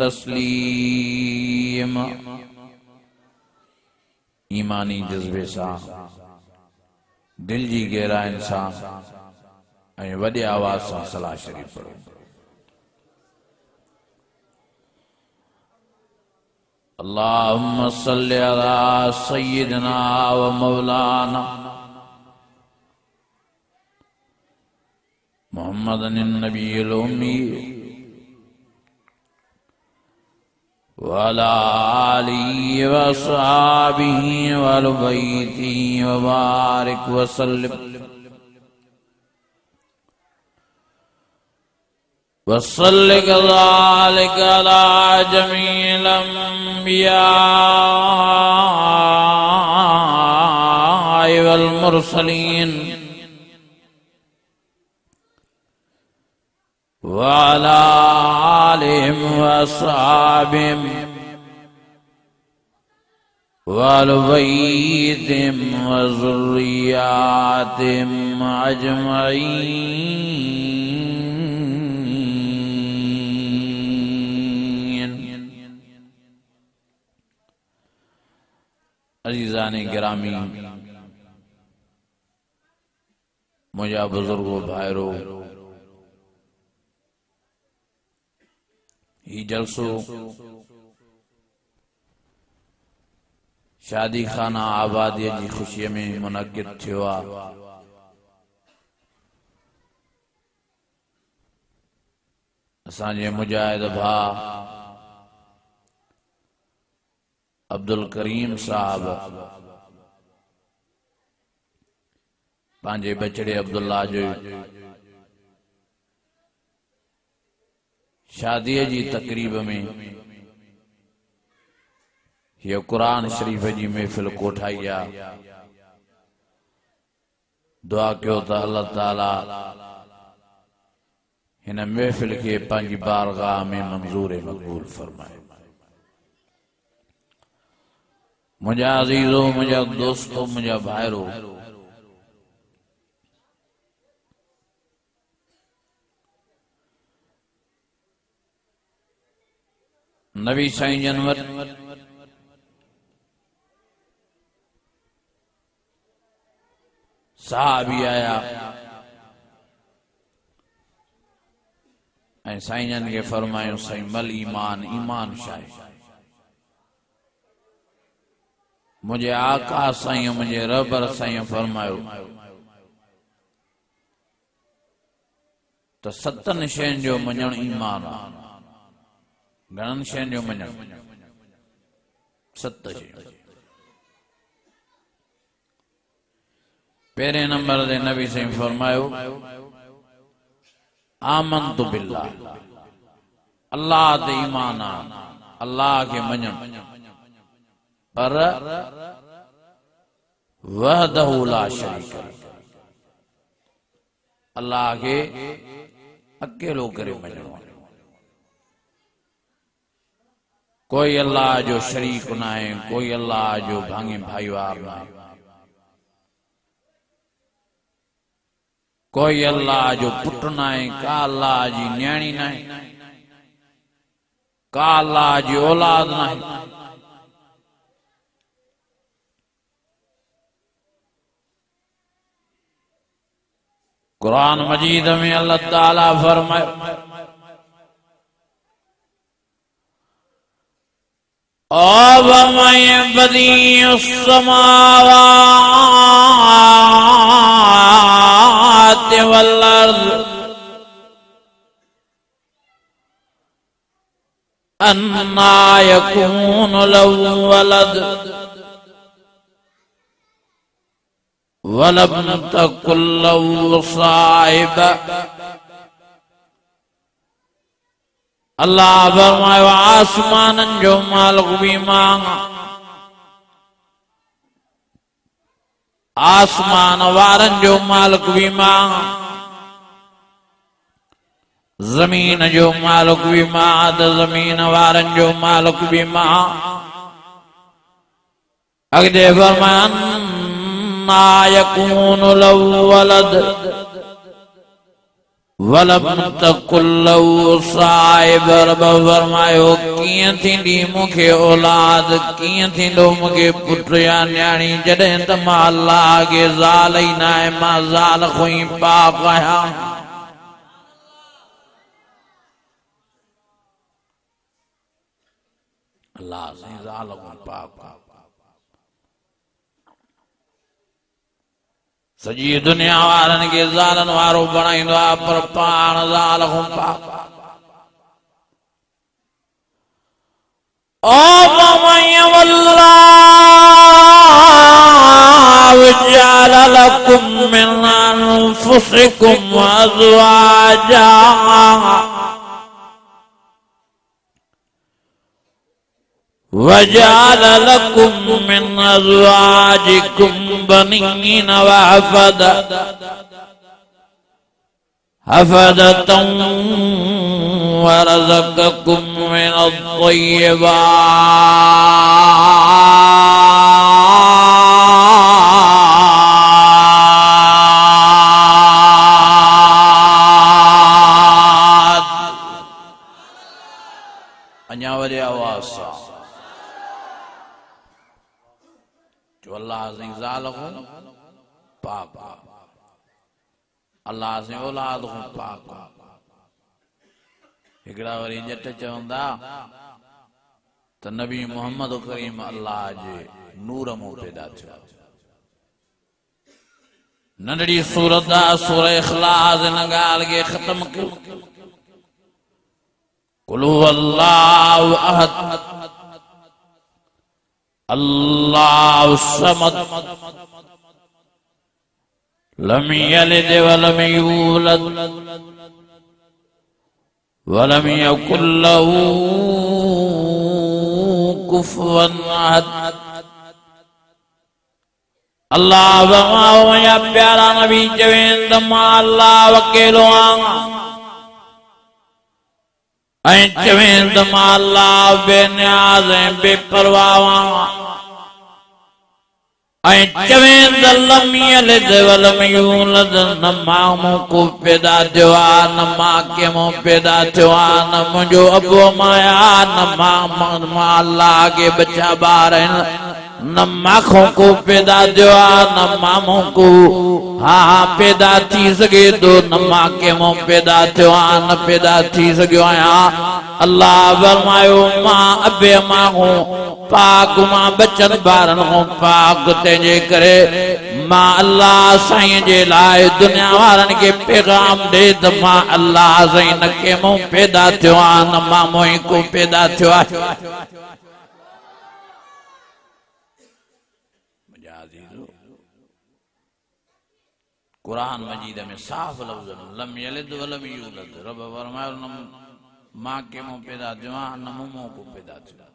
तस्लीमा। ईमानी जज्बे सां दिल जी गहराइन सां ऐं वॾे आवाज़ सां सलाह शरीफ़ पढ़ो। अल्लाहुम्मा सल्लि अला सय्यिदिना व मौलाना मुहम्मदन नबिय्यिल उम्मी वअला आलिहि व अस्हाबिहि व अहलि बैतिहि व बारिक व सल्लिम व सल्लि कज़ालिक अला जमीइल अंबिया वल मुरसलीन व अला आलिहिम व अस्हाबिहिम व अहलि बैतिहिम व ज़ुर्रिय्यातिहिम अजमईन। अज़ीज़ाने गिरामी, मुझा बुजुर्गो भाइरो, ही जलसो शादी खाना आबादी जी खुशी में मुनक़िद थियो आहे। असांजे मुजाहिद भाउ अब्दुल करीम साहब पंहिंजे बचड़े अब्दुल्ला जो शादी जी तकरीब में ये कुरान शरीफ जी महफिल कोठाई आहे। दुआ कयो त अल्लाह ताला हिन महफिल के पंहिंजी बारगाह में मंजूर मक़बूल फरमाए। मुझा अज़ीज़ो, मुझा दोस्तो, मुझा भाइरो, नबी साईं जन वटि साहबी आया ऐं साईं जन के फरमायो साईं मल ईमान ईमान शाह मुझे आका साईं मुझे रबर साईं फरमायो तो सतन शयुनि जो मञण ईमान आहे। घणनि शयुनि जो मञण? 7 शयूं। पहिरें नंबर ते नबी साईं फरमायो आमनतु बिल्लाह, अल्लाह ते ईमान आहे, अल्लाह के मञण, पर वहदहु ला शरीक लह, अल्लाह के अकेलो करे मञणो। कोई अल्लाह जो शरीक ना है, कोई अल्लाह जो भांगे भाईवार ना है, कोई अल्लाह जो पुट ना है, का अल्लाह जी न्याणी ना है, का अल्लाह जी औलाद ना है। कुरान मजीद में अल्लाह ताला फरमाए वमन बदीउस समावाति वल अर्द अन्ना यकूनु लहु वलद वलम तकुल लहु साहिबा। अल्लाह फरमायो आसमानन जो मालिक भी मांगा, आसमान वारन जो मालिक भी मांगा, जमीन जो मालिक भी मांगा, जमीन वारन जो मालिक भी मांगा। अगले फरमाया अन्ना यकूनु लहु वलद वलम तकुल लहु साहिब। रब फरमायो कीअं थींदी मूंखे औलाद, कीअं थींदो मूंखे पुट या न्याणी, जॾहिं त मां अल्लाह खे ज़ाल ई न आहे, मां ज़ाल खां ई पाक आहियां। अल्लाह से ज़ाल खां पाक। सजी दुनिया वारन के ज़ालन वारो बणाईंदो आहे, पर पाण ज़ाल खां पाक। ओ वल्लाहु जअल लकुम मिन अनफुसिकुम अज़वाजा वजअल लकुम मिन अज़वाजिकुम बनीन व हफदतन व रज़क़कुम मिन अत्तय्यिबात। अञा वरी आवाज़ सां जो अल्लाह से ज़ाल को पाक, अल्लाह से औलाद को पाक। हिकड़ा वरी जट चवंदा त नबी मोहम्मद करीम अल्लाह जे नूर मां पैदा थियो। नंढड़ी सूरत आहे सूरह इखलास, इन ॻाल्हि खे ख़त्म कयो। कुल हुवल्लाहु अहद अल्लाहु समद लम यलिद वलम यूलद वलम यकुल लहु कुफुवन अहद। अल्लाह फरमायो या प्यारा नबी चवें त मां अल्लाह अकेलो आहियां, ऐं चवें त मां अल्लाह बेनियाज़ ऐं बेपरवाह आहियां, ऐं चवें त लम यलिद वलम यूलद, न मां मूं को पैदा थियो आहे, न मां कंहिं मूं पैदा थियो आहे, न मुंहिंजो अबो मां आहे, न मां अल्लाह खे बचा ॿार आहिनि। न माखों को पैदा दियो न मामों को हाँ पैदा थी सके तो न माके मों पैदा थियो न पैदा थी सकियो आया अल्लाह फरमायो मां अबे मां को पाक मां बचन बारन को पाक तेजे करे मां अल्लाह साईं जे लाए दुनिया वारन के पैगाम दे त मां अल्लाह साईं न के मों पैदा थियो न मां मोई को पैदा थियो कुरान मजीद में साफ लफ्ज़ लम यलिद वलम यूलद रब फरमायो न मां के मुंह पैदा थियो न मुंह को पैदा थियो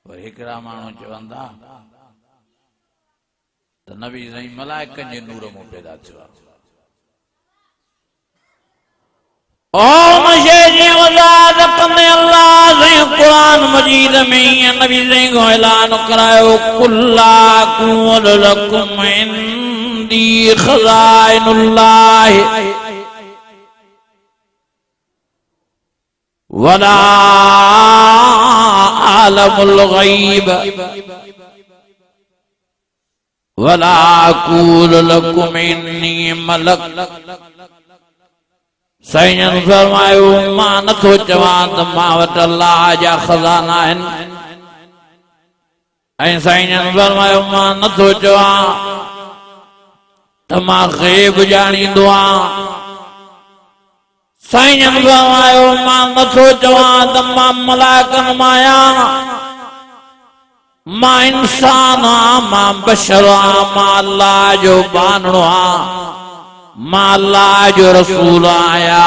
और हिकड़ा माण्हू चवंदा त नबी साईं मलाइकनि जे नूर मुंह पैदा थियो ओ मशेजी वजाद कने अल्लाह से कुरान मजीद में नबी से को ऐलान करायो कुल्ला कुल लकुम इंदी खजाइनुल्लाह वला आलमुल गैब वला कुल लकुम इन्नी मलक साईं फरमायो मां नथो चवां त मां वटि अल्लाह जा खज़ाना आहिनि ऐं साईं फरमायो मां नथो चवां त मां ग़ैब ॼाणींदो आहियां साईं फरमायो मां नथो चवां त मां मलाइकनि मां आहियां मां इंसान आहियां मां बशर आहियां मां अल्लाह जो बानणो आहियां मां अल्लाह जो रसूल आया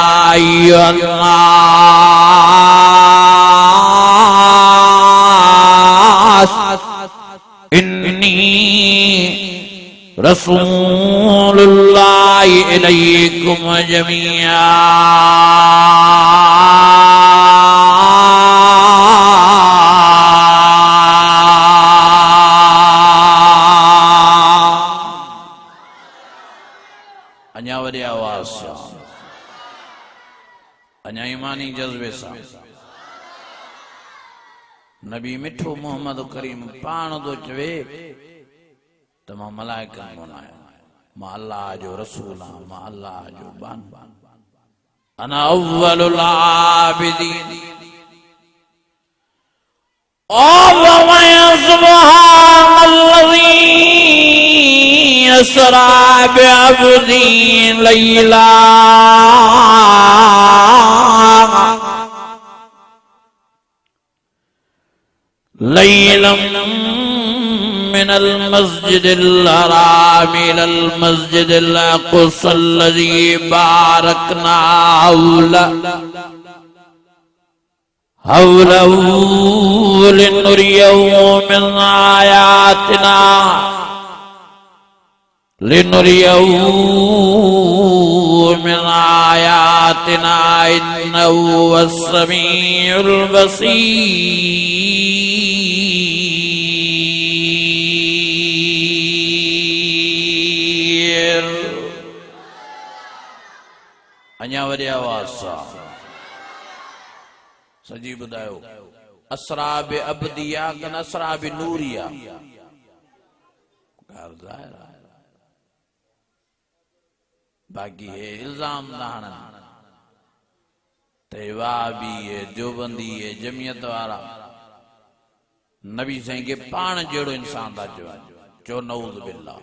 इन्नी रसूलुल्लाह इलैकुम जमीआ अन्या वरी आवाज से अन्या ईमानी जज्बे से नबी मिठो मोहम्मद करीम पान तो चवे त मां मलाइकनि मों आहियां मां अल्लाह जो रसूल आहियां मां अल्लाह जो बान अना अव्वलुल आबिदीन ओ सुब्हानल्लज़ी असरा बिअब्दी लैला लैलम मिनल मस्जिदिल हराम इलल मस्जिदिल अक़सा अल्लज़ी बारकना हौलहू लिनुरियहू मिन आयातिना इन्नहू वस्समीउल बसीर अन्या वरी आवाज सा सजी बुधायो असरा बे अब्दिया कन असरा बे नूरिया बाकी है इल्जाम दाना तेवाबी है देवबंदी है जमियत वाला नबी साईं के पान जेड़ो इंसान दा चो नऊज़ बिल्लाह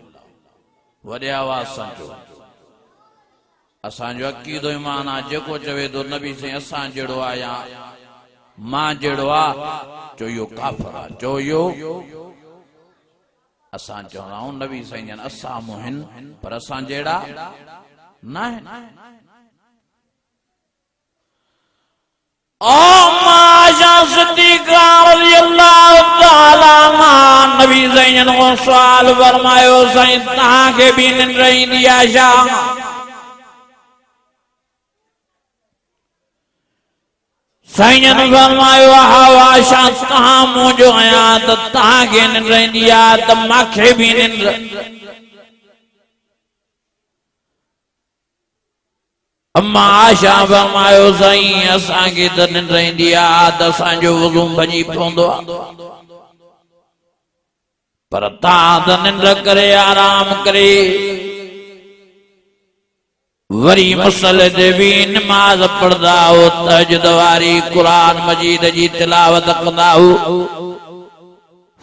वडे आवाज सां चो असां जो अकीदो ईमान आ जेको चवे तो नबी साईं असां जेड़ो आया मां जेड़ो आ चो यो काफिर आ चो यो असां चवंदा आहियूं नबी साईं जन असां मोहिन पर असां जेड़ा ना है ओ माशा सिद्दीक़ा रज़ियल्लाहु ताला अन्हा नबी साईं जन को सवाल फरमायो साईं तहां के भी निंड ईंदी आहे छा साईं जन फरमायो हवा शा तहां मुंहिंजो आहियां त तहांखे निंड ईंदी आहे त मूंखे बि निंड अम्मा आशा फरमायो साईं असांखे त निंड ईंदी आहे त असांजो वज़ू भॼी पवंदो आहे पर तव्हां त निंड करे आराम करे वरी मसले ते भी नमाज़ पढ़दा हो तहज्जुद वारी कुरान मजीद जी तिलावत कंदा हो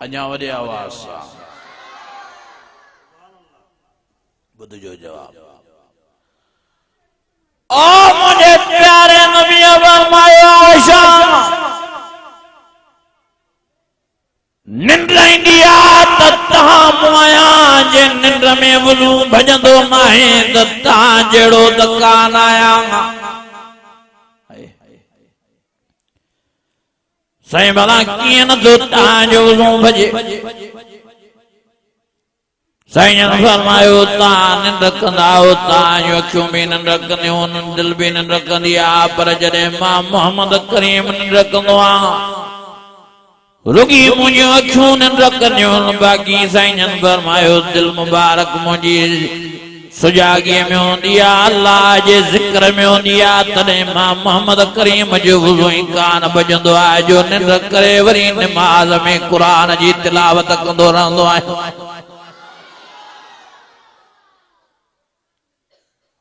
अञा वॾे आवाज़ सां जो जवाब ओ मुझे प्यारे नबी फरमाया आशा निंड ईंदी आहे त तव्हां मुआया जे निंड में वज़ू भॼंदो नाहे त तव्हां जहिड़ो त कान आया साईं भला कीअं नथो तव्हांजो वज़ू भॼे साईं फरमायो तां निंड कंदा हो तां अखियूं भी निंड कंदियूं दिल भी निंड कंदी आहे पर जॾहिं मां मोहम्मद करीम निंड कंदो आहियां रुगी मुंहिंजियूं अखियूं निंड कंदियूं बाक़ी साईं फरमायो दिल मुबारक मुंहिंजी सुजाॻीअ में हूंदी आहे अल्लाह जे ज़िक्र में हूंदी आहे तॾहिं मां मोहम्मद करीम जो वज़ू ई कान भॼंदो आहे जो निंड करे वरी नमाज़ में क़ुरान जी तिलावत कंदो रहंदो आहियां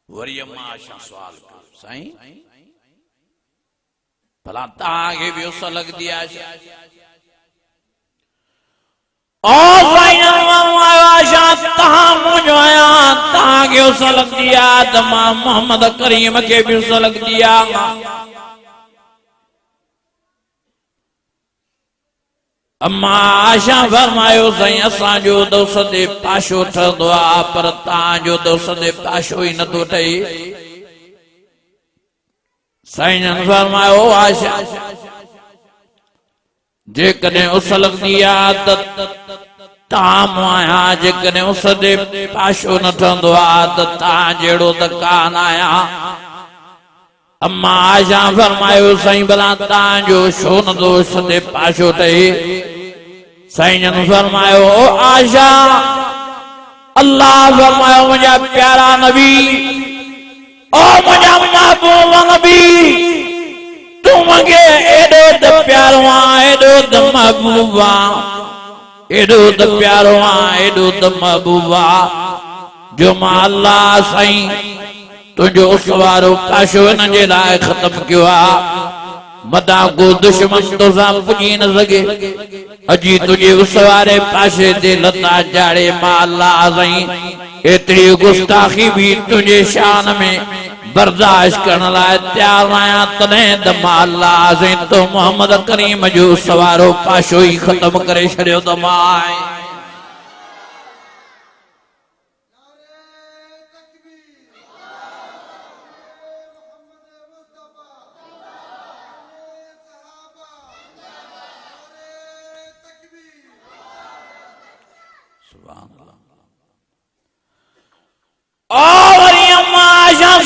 वरी अम्मा आशा सवाल कयो साईं भला तव्हांखे बि उस लॻंदी आहे ओ साईं आशा तव्हां मुंहिंजो आहियां तव्हांखे उस लॻंदी आहे त मां मोहम्मद करीम खे बि उस लॻंदी आहे अम्मा आशा फरमायो साईं असांजो त उस ते पाशो ठहंदो आहे पर तव्हांजो त उस ते पाशो ई नथो ठहे साईं फरमायो आशा जेकॾहिं उस लॻंदी आहे त तव्हां मुआया जेकॾहिं उस ते पाशो न ठहंदो आहे त तव्हां जहिड़ो त कान आया अम्मा आशा फरमायो साईं भला तव्हांजो छो नथो उस ते पाशो ठहे साईं फरमायो ओ आशा अल्लाह फरमायो मुंहिंजा प्यारा नबी ओ मुंहिंजा महबूब नबी तू मूंखे एॾो त प्यारो आहे एॾो त महबूब आहे एॾो त प्यारो आहे एॾो त महबूब आहे जो मां अल्लाह साईं तुंहिंजो उस वारो पाशो हिन जे लाइ ख़तम कयो आहे मदा को दुश्मन तोसां पुॼी न सघे अजी तुझे उस वारे पाशे ते लता चाड़े मां अल्लाह साईं एतिरी गुस्ताखी भी तुझे शान में बर्दाश्त करण लाइ तैयार आहियां तॾहिं त मां अल्लाह साईं तो मोहम्मद करीम जो उस वारो पाशो ई ख़तम करे छॾियो त मां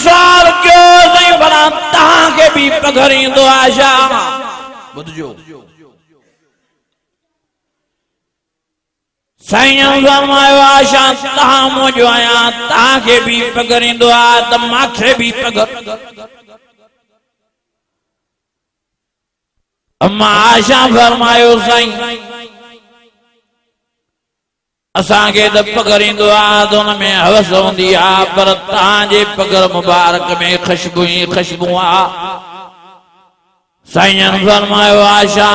सवाल क्यों साईं भला तव्हांखे भी पघर ईंदो आशा ॿुधजो साईं फरमायो आशा तव्हां मुंहिंजो आहियां तव्हांखे भी पघर ईंदो आहे त मूंखे भी पघर अम्मा आशा फरमायो साईं असांखे त पघर ईंदो आहे त हुन में हवस हूंदी आहे पर तव्हांजे पघर मुबारक में ख़ुशबू ई ख़ुशबू आहे साईं फरमायो आशा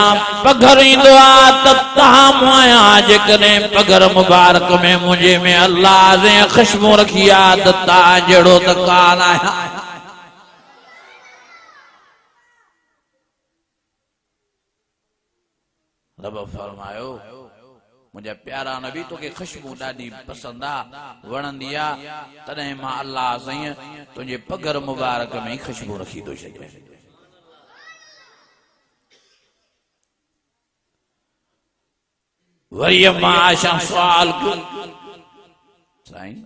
पघर ईंदो आहे त तव्हां मुआया जेकॾहिं पघर मुबारक में मुंहिंजे में अल्लाह जे ख़ुशबू रखी आहे त तव्हां जहिड़ो त कान आहियां रब फरमायो मुझे प्यारा नबी तोखे खुशबू ॾाढी पसंद आ वणंदी आ तॾहिं मां अल्लाह साईं तुंहिंजे पघर मुबारक में खुशबू रखी थो छॾियां वरी मां आशा सवाल कयो साईं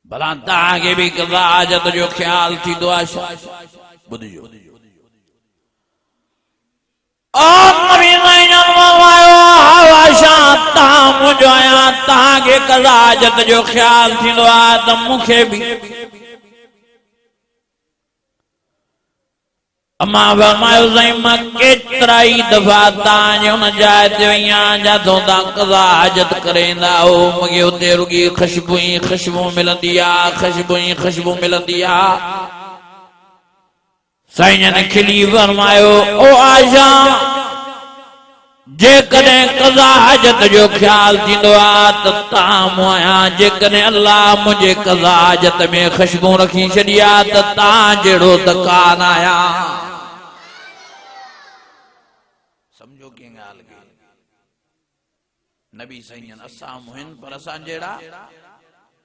भला तव्हांखे बि कज़ा हाजत जो ख्याल थींदो आहे छा? ॿुधिजो मुंहिंजो आहियां तव्हांखे कज़ा हाजत जो ख्याल थींदो आहे त मूंखे बि अम्मा फरमायो साईं मां केतिरा ई दफ़ा तव्हांजे हुन जाइ ते वई आहियां जिथां तव्हां कज़ा हाजत करेंदा हो मूंखे हुते रुॻी ख़ुशबू ई ख़ुशबू मिलंदी आहे ख़ुशबू ई ख़ुशबू मिलंदी आहे साईं जन खिली फरमायो ओ आशा जेकॾहिं कज़ा हाजत जो ख्याल थींदो आहे त तव्हां मूं आहियां जेकॾहिं अल्लाह मुंहिंजे कज़ा हाजत में ख़ुशबू रखी छॾी आहे त तव्हां जहिड़ो त कान आहियां समझो की ॻाल्हि खे नबी साईं जन असां मुहिन पर असां जहिड़ा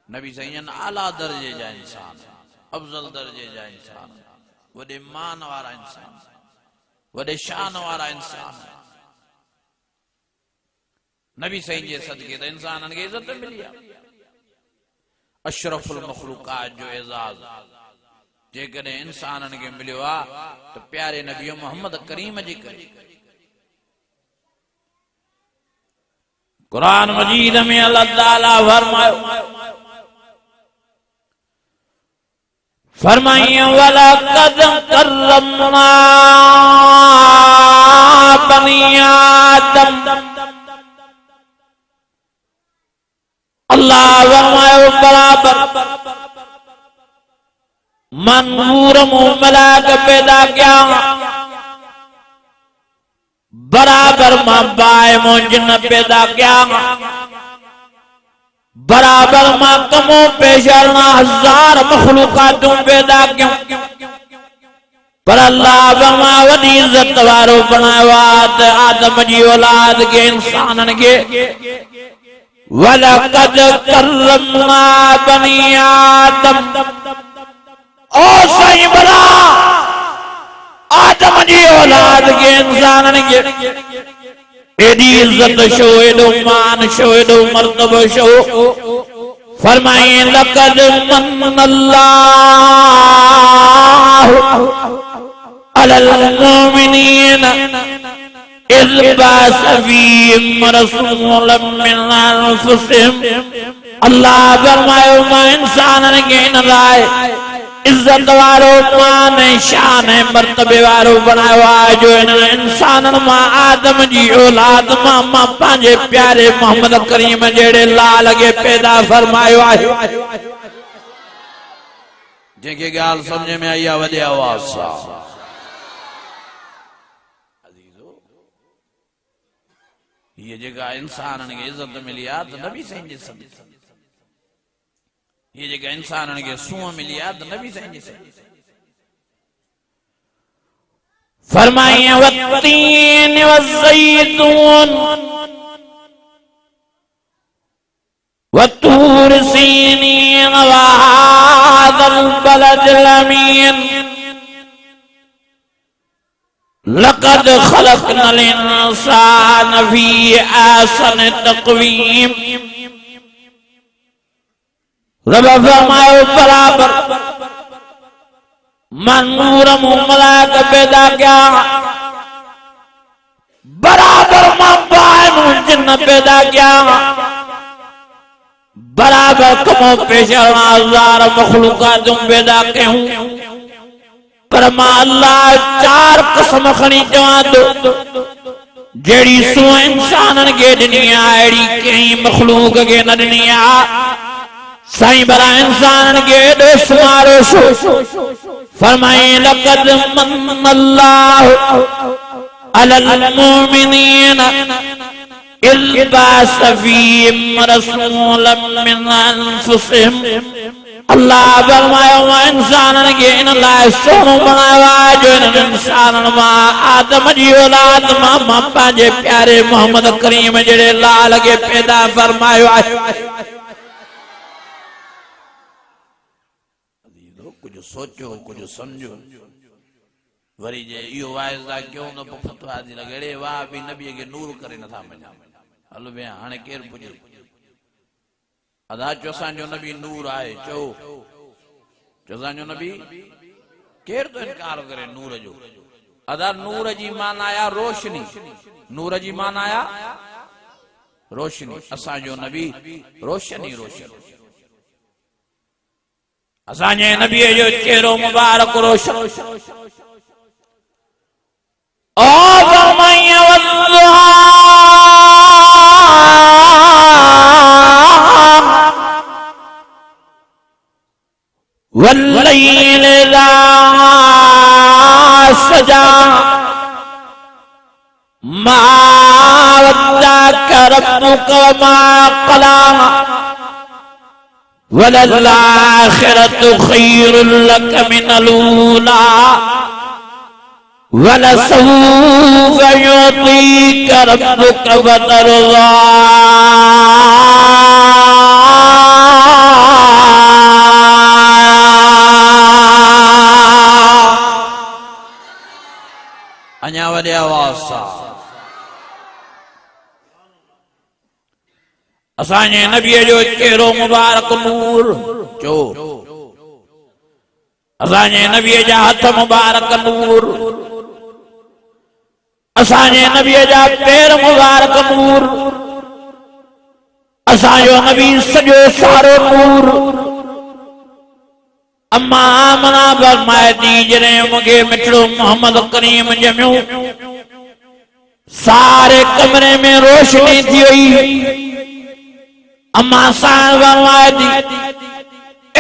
नबी साईं जन आला दर्जे जा इंसान अफज़ल दर्जे जा इंसान वॾे मान वारा इंसान वॾे शान वारा इंसान नबी साईं जे सदके त इंसाननि खे इज़त मिली आहे अशरफुल मखलूकात जो एज़ाज़ जेकॾहिं इंसाननि खे मिलियो आहे त प्यारे नबी मोहम्मद करीम जे करे कुरान मजीद में अल्लाह ताला फरमाइए वलक़द कर्रमना बनी आदम अल्लाह फरमायो बराबर मंगूर मलाक पैदा किया बराबर मां बाय जिन्न पैदा किया बराबर मां कमो पेशरना हजार मखलूकातों पैदा क्यों पर अल्लाह बमा वडी इज्जत वारो बनायो आदम जी औलाद के इंसानन के वलक़द कर्रमना बनी आदम ओ सही बला आदम जी औलाद के इंसानन के एडी इज्जत शो एडो मान शो एडो मर्तबा शो फरमाइए लक़द मन्नल्लाहु अलल मुमिनीन इज़ बअस फ़ीहिम रसूलन मिन अनफ़ुसिहिम अल्लाह फरमायो मां इंसाननि खे इन लाइ इज्जत वारो मान शान मर्तबे वारो बनायो आहे जो इन इंसाननि मां आदम जी औलाद मां पंहिंजे प्यारे मोहम्मद करीम जहिड़े लाल खे पैदा फरमायो आहे जंहिंखे ॻाल्हि सम्झ में आई आहे वॾे आवाज़ सां ये जगह इंसाननि खे इज्जत मिली आहे त नबी साईं जे सदके ये जगह इंसाननि खे सूंहं मिली आहे त नबी साईं जे सदके फरमाइए वत्तीन वज़ैतून वतूर सीनीन वहाज़ल बलदिल अमीन लक़द खलक़नल इंसान फ़ी अहसन तक़वीम रब फरमायो बराबर मनूर मलाक पैदा किया बराबर मां बाय जिन्न पैदा किया बराबर कमो पेशरना हजार मखलूकातों पैदा कयूं पर मां अल्लाह चार कसम खणी चवां थो जेड़ी सो इंसानन के ॾिनी आहे अहिड़ी कंहिं मखलूक के न ॾिनी आहे साईं भला इंसानन के एॾो सुमारो छो फरमाए लक़द मन्नल्लाहु अलल मुमिनीन इज़ बअस फ़ीहिम रसूलन मिन अनफ़ुसिहिम अल्लाह फरमायो मां इंसाननि खे इन लाइ सोनो बनायो आहे जो इन इंसाननि मां आदम जी औलाद मां पंहिंजे प्यारे मोहम्मद करीम जहिड़े लाल खे पैदा फरमायो आहे कुछ सोचो कुछ समझो वरी जे इहो वाइज़ा क्यों न फतवा दी लगे वाह भी नबी के नूर करे नथा मञा हलो भैया हाणे केर पुजे अदा चो असांजो नबी नूर आहे चो असांजो नबी केर तो इनकार करे नूर जो अदा नूर जी माना आया रोशनी नूर जी माना आया रोशनी असांजो नबी रोशनी रोशन असांजे नबी जो चेहरो मुबारक रोशन ओ फरमाया वल्लैल इज़ा सजा मा वद्दअक रब्बुक मा क़ला वलल आखिरतु खैरुल लक मिनल ऊला वलसौफ युतीक रब्बुक फतरज़ा अञा वॾे आवाज़ सां असांजे नबीअ जो चेहरो मुबारक नूर चो असांजे नबीअ जा हथ मुबारक नूर असांजे नबीअ जा पैर मुबारक नूर असांजो नबी सॼो सारो नूर अम्मा आमना फरमाए थी जॾहिं मूंखे मिठड़ो मोहम्मद करीम ॼमियो सारे कमरे में रोशनी थी वई अम्मा सां फरमाए थी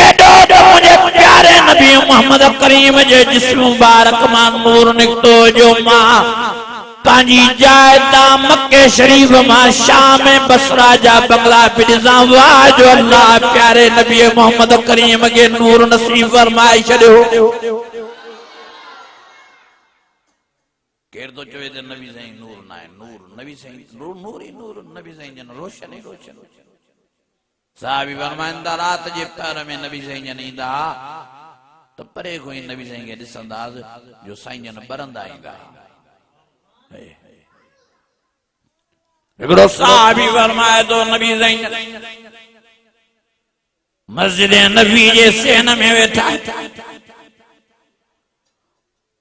एॾो जो मुंहिंजे प्यारे नबी मोहम्मद करीम जे जिस्म मुबारक मां नूर निकितो जो मां पंहिंजी जाइ तां मक्के शरीफ मां शाम बसरा जा बंगला पिॾिसां वाह जो अल्लाह प्यारे नबी मोहम्मद करीम खे नूर नसीब फरमाए छॾियो केर तो चवे त नबी साईं नूर न आहे नूर नबी साईं नूर नूर ही नूर नबी साईं जन रोशन ही रोशन साहबी फरमाइनि था रात जे पैर में नबी साईं जन ईंदा त परे खां ई नबी साईं खे ॾिसंदासीं जो साईं जन ॿरंदा ईंदा हिकिड़ो साहबी फरमाए थो नबी साईं मस्जिद नबी जे सेन में वेठा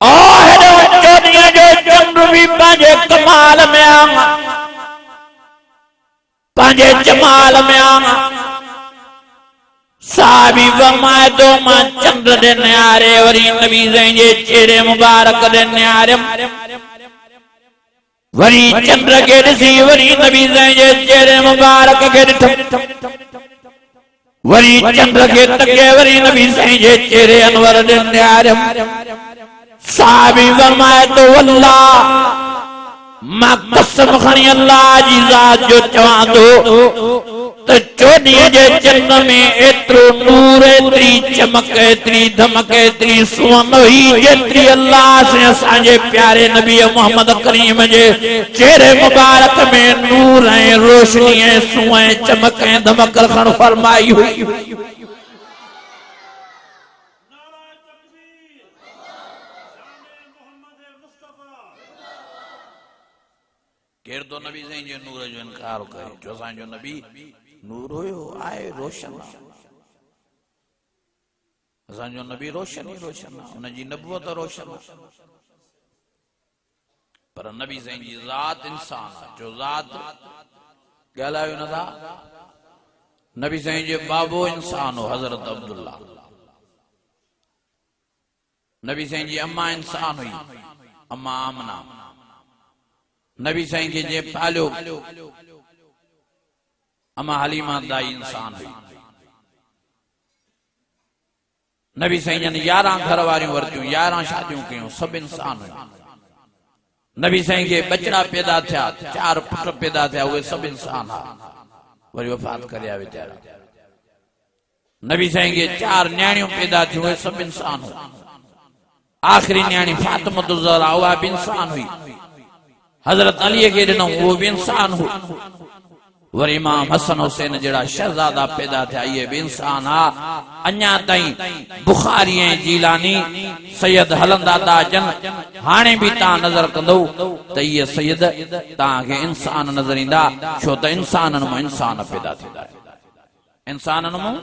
ओ हेॾो चोॾींहं जो चंड बि पंहिंजे कमाल में आ पंहिंजे जमाल में आ साहबी फरमाए थो मां चंड ॾे निहारे वरी नबी साईं जे चेहरे मुबारक ॾे निहारियमि वरी चंद्र के ॾिसी वरी नबी साईं जे चेहरे मुबारक खे ॾिठमि वरी चंद्र के तके वरी नबी साईं जे चेहरे अनवर ॾे निहारियमि साहबी फरमाए थो अल्लाह मां कसम खणी अल्लाह जी ज़ात जो चवां थो त चोॾींहं जे चंड में एतिरो नूर एतिरी चमक एतिरी धमक एतिरी सुवंद हुई जेतिरी अल्लाह से असांजे प्यारे नबी मोहम्मद करीम जे चेहरे मुबारक में नूर ऐं रोशनी ऐं सुव ऐं चमक ऐं धमक रखण फरमाई हुई केर तो नबी साईं जे नूर जो इनकार करे जो असांजो नबी नूर हुयो आहे रोशन असांजो नबी रोशन ही रोशन उनजी नबूवत रोशन पर नबी साईं जी ज़ात इंसान जो ज़ात ॻाल्हायो नथा नबी साईं जे बाबो इंसान हो हज़रत अब्दुल्ला नबी साईं जी अम्मा इंसान हुई अम्मा आमना नबी साईं के जे पालियो अम्मा हलीमा दाई इंसान हुई नबी साईं जन 11 घर वारियूं वरतियूं 11 शादियूं कयूं सब इंसान हुयूं नबी साईं के बचड़ा पैदा थिया 4 पुट पैदा थिया उहे सब इंसान हा वरी वफात करे वीचारा नबी साईं के 4 न्याणियूं पैदा थियूं उहे सब इंसान हो आखिरी न्याणी फातिमा ज़हरा उहा भी इंसान हुई हजरत अली के ॾिनो वो भी इंसान हो वर इमाम हसन हुसैन जड़ा शहजादा पैदा थे ये भी इंसान आ अन्या ताई बुखारी ऐं जीलानी सैयद हलंदा ता जन हाणे भी ता नजर कंदो त ये सैयद ता के इंसान नजर इंदा छो त इंसानन में इंसान पैदा थींदा इंसानन में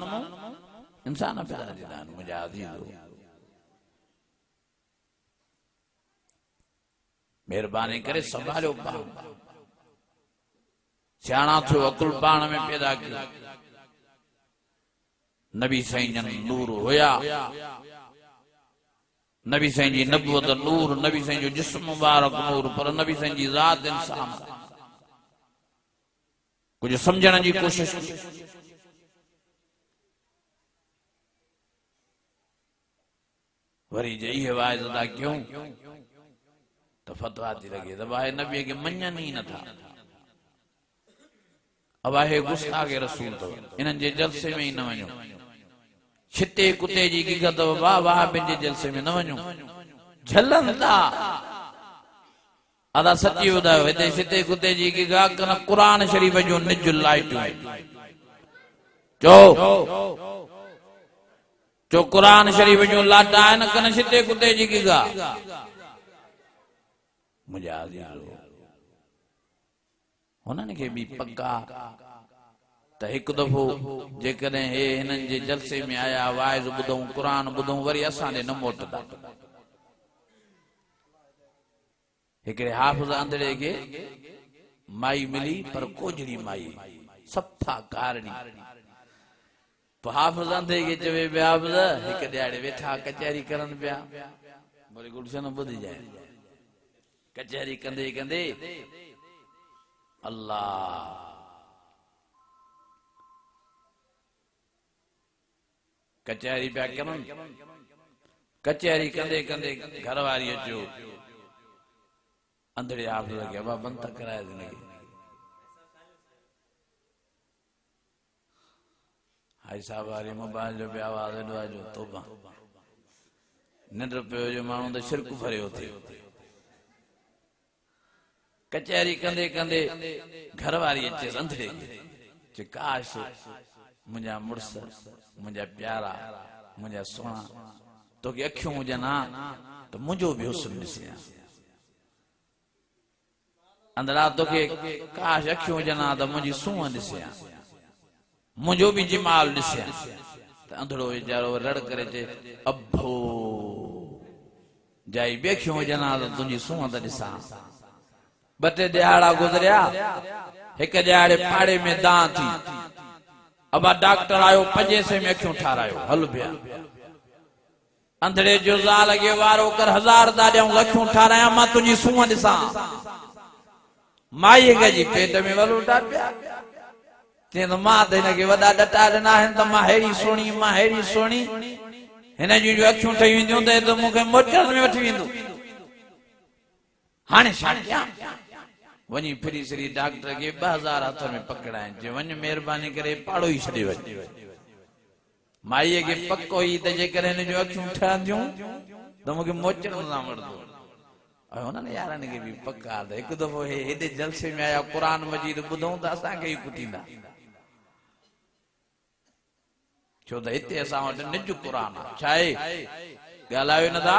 इंसान पैदा थींदा मुंहिंजा अज़ीज़ो मेहरबानी करे संभालियो पाण सियाणा थियो अकुल पाण में पैदा कयो नबी साईं जन नूर होया नबी साईं जी नबूवत नूर नबी साईं जो जिस्म मुबारक नूर पर नबी साईं जी ज़ात इंसान कुछ समझण जी कोशिश वरी जई वाइज अदा क्यों तो फतवा थी लगे तो भाई नबी के मञन ही न था अब आहे गुस्ताखे रसूल तो इन्हनि जे जलसे में ही न वञो छिते कुते जी की गदव वाह वाह पंहिंजे जलसे में न वञो झलन था अदा सच्ची ॿुधायो हिते छिते कुते जी की गा कन क़ुरान शरीफ जो निज लाइटूं चो क़ुरान शरीफ जो लाटा है न कन छिते कुते जी की गा मुझा हुननि खे भी पक्का त हिकु दफ़ो जेकॾहिं हे हिननि जे जलसे में आया वाइज़ ॿुधूं क़ुरान ॿुधूं वरी असां ॾे न मोटंदा हिकिड़े हाफ़िज़ अंधड़े खे माई मिली पर कोजड़ी माई सफ़ा कारणी हाफ़िज़ अंधे खे चवे पिया हाफ़िज़ हिकु ॾियारे वेठा कचहरी करनि पिया वरी गुलशन ॿुधी जाए कचहरी कंदे कंदे अल्लाह कचहरी पिया कनि कचहरी कंदे कंदे घर वारी अचो अंधड़े हाफ़िज़ खे अबा बंदि त कराए ज़िंदगी हाई साहब वारी मोबाइल जो भी आवाज़ एॾो आहे जो तोबा निंड पियो जो माण्हू त शिरक भरियो थियो कचहरी कंदे कंदे घर वारी अचे अंधड़े चे काश मुंहिंजा मुड़स मुंहिंजा प्यारा मुंहिंजा सुहिणा तोखे अखियूं हुजनि हा त मुंहिंजो बि हुस्न ॾिसे अंधड़ा तोखे काश अखियूं हुजनि हा त मुंहिंजी सूंहं ॾिसे मुंहिंजो बि जमाल ॾिसे त अंधड़ो वीचारो रड़ करे चे अभो जाई ॿे अखियूं हुजनि हा त तुंहिंजी सूंहं त ॾिसां ॿ टे ॾियारा गुज़रिया हिकु ॾियारे पाड़े में दां थी अबा डॉक्टर आयो 500 में अखियूं ठारायो हल पिया अंधड़े जो ज़ाल खे वारो कर 1000 दा ॾियूं अखियूं ठारायां मां तुंहिंजी सूंहं ॾिसां माई जी पेट में वलूटा पिया चई त मां त हिनखे वॾा ॾटा ॾिना आहिनि त मां हेड़ी सुहिणी हिन जूं जो अखियूं ठही वेंदियूं त मूंखे मोचन में वठी वेंदो हाणे छा कयां वञी फिरी सरी डॉक्टर खे 2000 हथ में पकड़ाइनि चयो वञ महिरबानी करे पाड़ो ई छॾे वञ माईअ खे पको ई त जेकर हिन जूं अखियूं ठहंदियूं त मूंखे मोचन सां वठंदो हुननि यारनि खे बि पका त हिकु दफ़ो हेॾे जलसे में आया क़ुरान मजीद ॿुधूं त असांखे ई कुटींदा छो त हिते असां वटि निज क़ुरान आहे छा आहे ॻाल्हायो नथा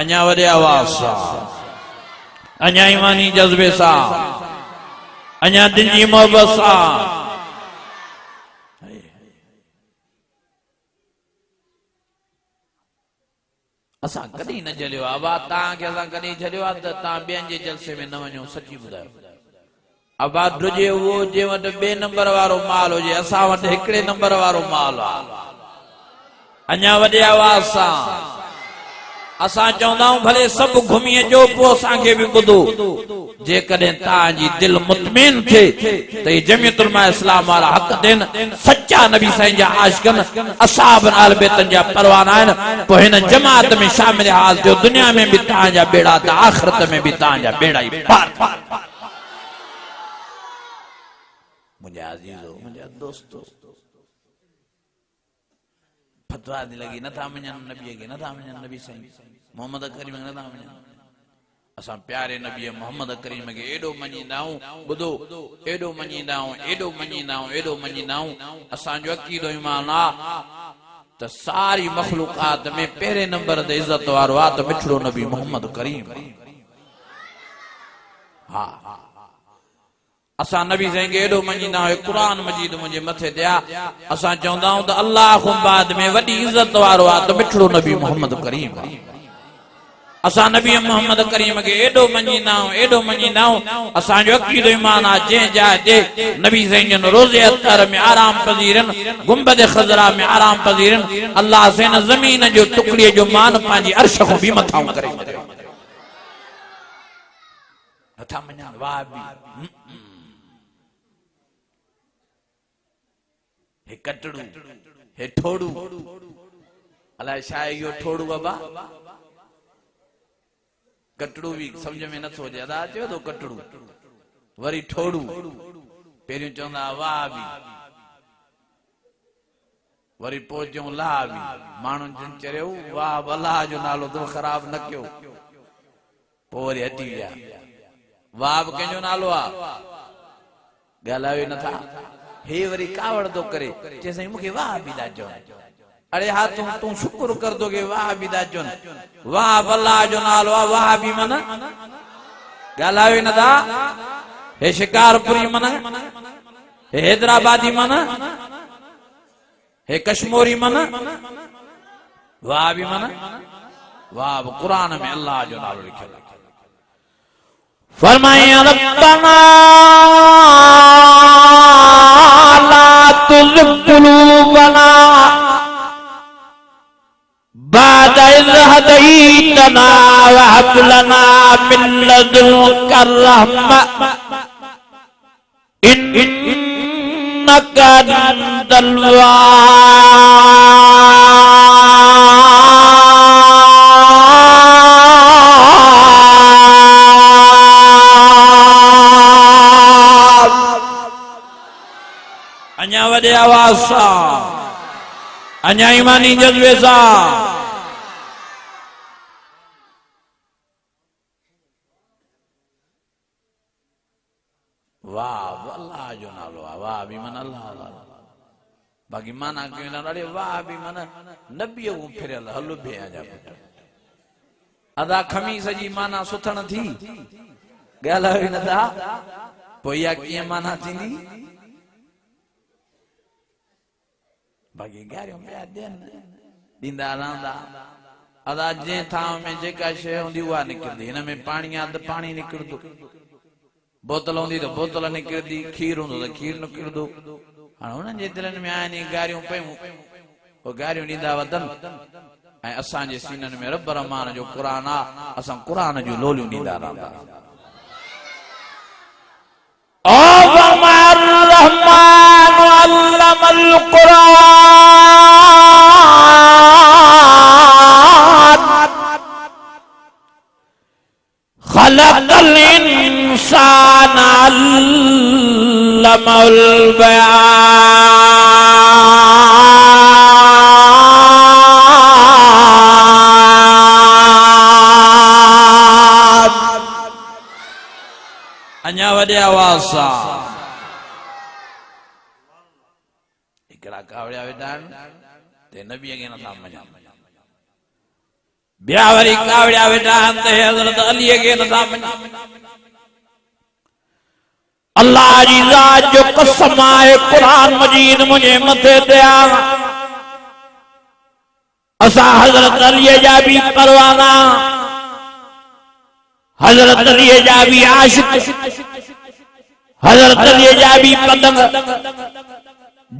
अन्या वॾे आवाज़ सां अन्या ईमानी जज्बे सां अन्या दिल जी मोहब्बत सां असां कॾहिं न झलियो आहे अबा तव्हांखे असां कॾहिं झलियो आहे त तव्हां ॿियनि जे जलसे में न वञो सची ॿुधायो अबा ड्रुजे उहो जे वटि 2 नंबर वारो माल हुजे असां वटि 1 नंबर वारो माल आहे अन्या वॾे आवाज़ सां असां चवंदा आहियूं भले सब घुमी अचो पोइ असांखे बि ॿुधो जेकॾहिं तव्हांजी दिल मुतमिन थे त ये जमियतुल उलमा इस्लाम वारा हक़ दिन सच्चा नबी साईं जा आशिकन असहाब आल बैतन जा परवाना आहिनि पोइ हिन जमात में शामिल हाल थियो दुनिया में भी तव्हांजा बेड़ा त आखिरत में भी तव्हांजा बेड़ा ई पार मुंहिंजा अज़ीज़ो मुंहिंजा दोस्तो फतवा दी लगी नथा मञनि नबीअ खे नथा मञनि नबी साईं मोहम्मद करीम खे नथा मञनि असां प्यारे नबी मोहम्मद करीम के एडो मञींदा आहियूं ॿुधो एडो मञींदा आहियूं एडो मञींदा आहियूं एडो मञींदा आहियूं असांजो अक़ीदो ईमान आहे त सारी मखलूकात में पहिरें नंबर ते इज्जत वारो आहे त मिठड़ो नबी मोहम्मद करीम हा असां नबी साईं के एडो मञींदा आहियूं कुरान मजीद मुंहिंजे मथे ते आहे असां चवंदा आहियूं त अल्लाह खां बाद में वॾी इज्जत वारो आहे त मिठड़ो नबी मोहम्मद करीम असां नबी मोहम्मद करीम के एडो मञींदा आहियूं असांजो अक़ीदो ईमान आहे जंहिं जाइ ते नबी साईं जन रोज़े अत्तर में आराम पज़ीरन गुंबद खज़रा में आराम पज़ीरन अल्लाह से न ज़मीन जो टुकड़ीअ जो मान पंहिंजी अर्श खां बि मथां करे नथा मञनि वाह बि हे कटड़ू हे ठोड़ू अलाए छा आहे इहो ठोड़ू बाबा कटड़ू भी समझ में नथो अचे अदा चयो तो कटड़ू वरी ठोड़ू पहिरियों चवंदा वाह बि वरी पोइ चऊं ला बि माण्हुनि जिन चरियो वाह अलाह जो नालो तो ख़राब न कयो पोइ वरी हटी विया वाह बि कंहिंजो नालो आहे ॻाल्हायो नथा हे वरी कावड़ तो करे चए साईं मूंखे वाह बि था चवनि अरे हाँ तू शुक्र कर दोगे वाह भी दाजन वाह अल्लाह जो नालो वाह भी मन गालावे न दा हे शिकारपुरी मन हे हैदराबादी मन हे कश्मीरी मन वाह भी मन वाह कुरान में अल्लाह जो नालो लिखियो फरमाया रब्बना ला तुज़िग़ क़ुलूबना बाद इज़ हदैतना वहब लना मिन लदुनका रहमह इन्नका अंतल वहाब अञा वॾे आवाज़ सां अञा ईमानी जज़्बे सां वाह अल्लाह जो नालो आहे वाह भी मन अल्लाह बाक़ी माना कयूं अरे वाह भी मन नबी को फिरियल हल बि जा अदा खमीस जी माना सुथण थी ॻाल्हायो न था पोइ इहा कीअं माना थींदी बाक़ी गारियूं पिया ॾियनि ॾींदा रहंदा अदा जंहिं थां में जेका शइ हूंदी उहा निकिरंदी हिन में पाणी आहे त पाणी निकिरंदो बोतल हूंदी त बोतल निकिरंदी खीर हूंदो त खीर निकिरंदो हाणे हुननि जे दिलनि में आहिनि गारियूं पयूं पोइ गारियूं ॾींदा वधनि ऐं असांजे सीननि में रब रहमान जो क़ुर आहे असां क़ुर जूं लोलियूं ॾींदा रहंदा रहमान अल्लमल क़ुरान खलक़ल इंसान अल्लमल बयान अञा वॾे आवाज़ सां हिकिड़ा कावड़िया वेठा आहिनि ते नबीअ खे नथा मञनि ॿिया वरी कावड़िया वेठा आहिनि ते हज़रत अलीअ खे नथा मञनि अल्लाह जी ज़ात जो कसम आहे कुरान मजीद मुंहिंजे मथे ते आहे असां हज़रत अलीअ जा भी परवाना हज़रत अलीअ जा भी आशिक हज़रत अलीअ जा भी पतंग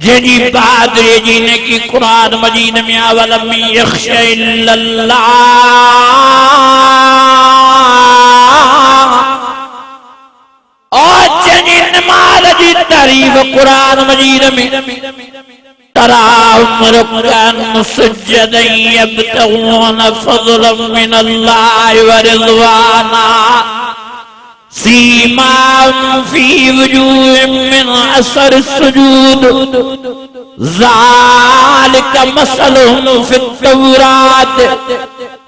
जजी बहादुरी जी ने की कुरान मजीद में अवलम यख्शा इल्लल्लाह और जजी नमाज जी तारीफ कुरान मजीद में तराहुम रुक्कन सुज्जदन यब्तगून फज़लन मिनल्लाहि व रिज़वाना सीमाहुम फी वजूहिहिम मिन असर सुजूद ज़ालिका मसलुहुम फित तौरात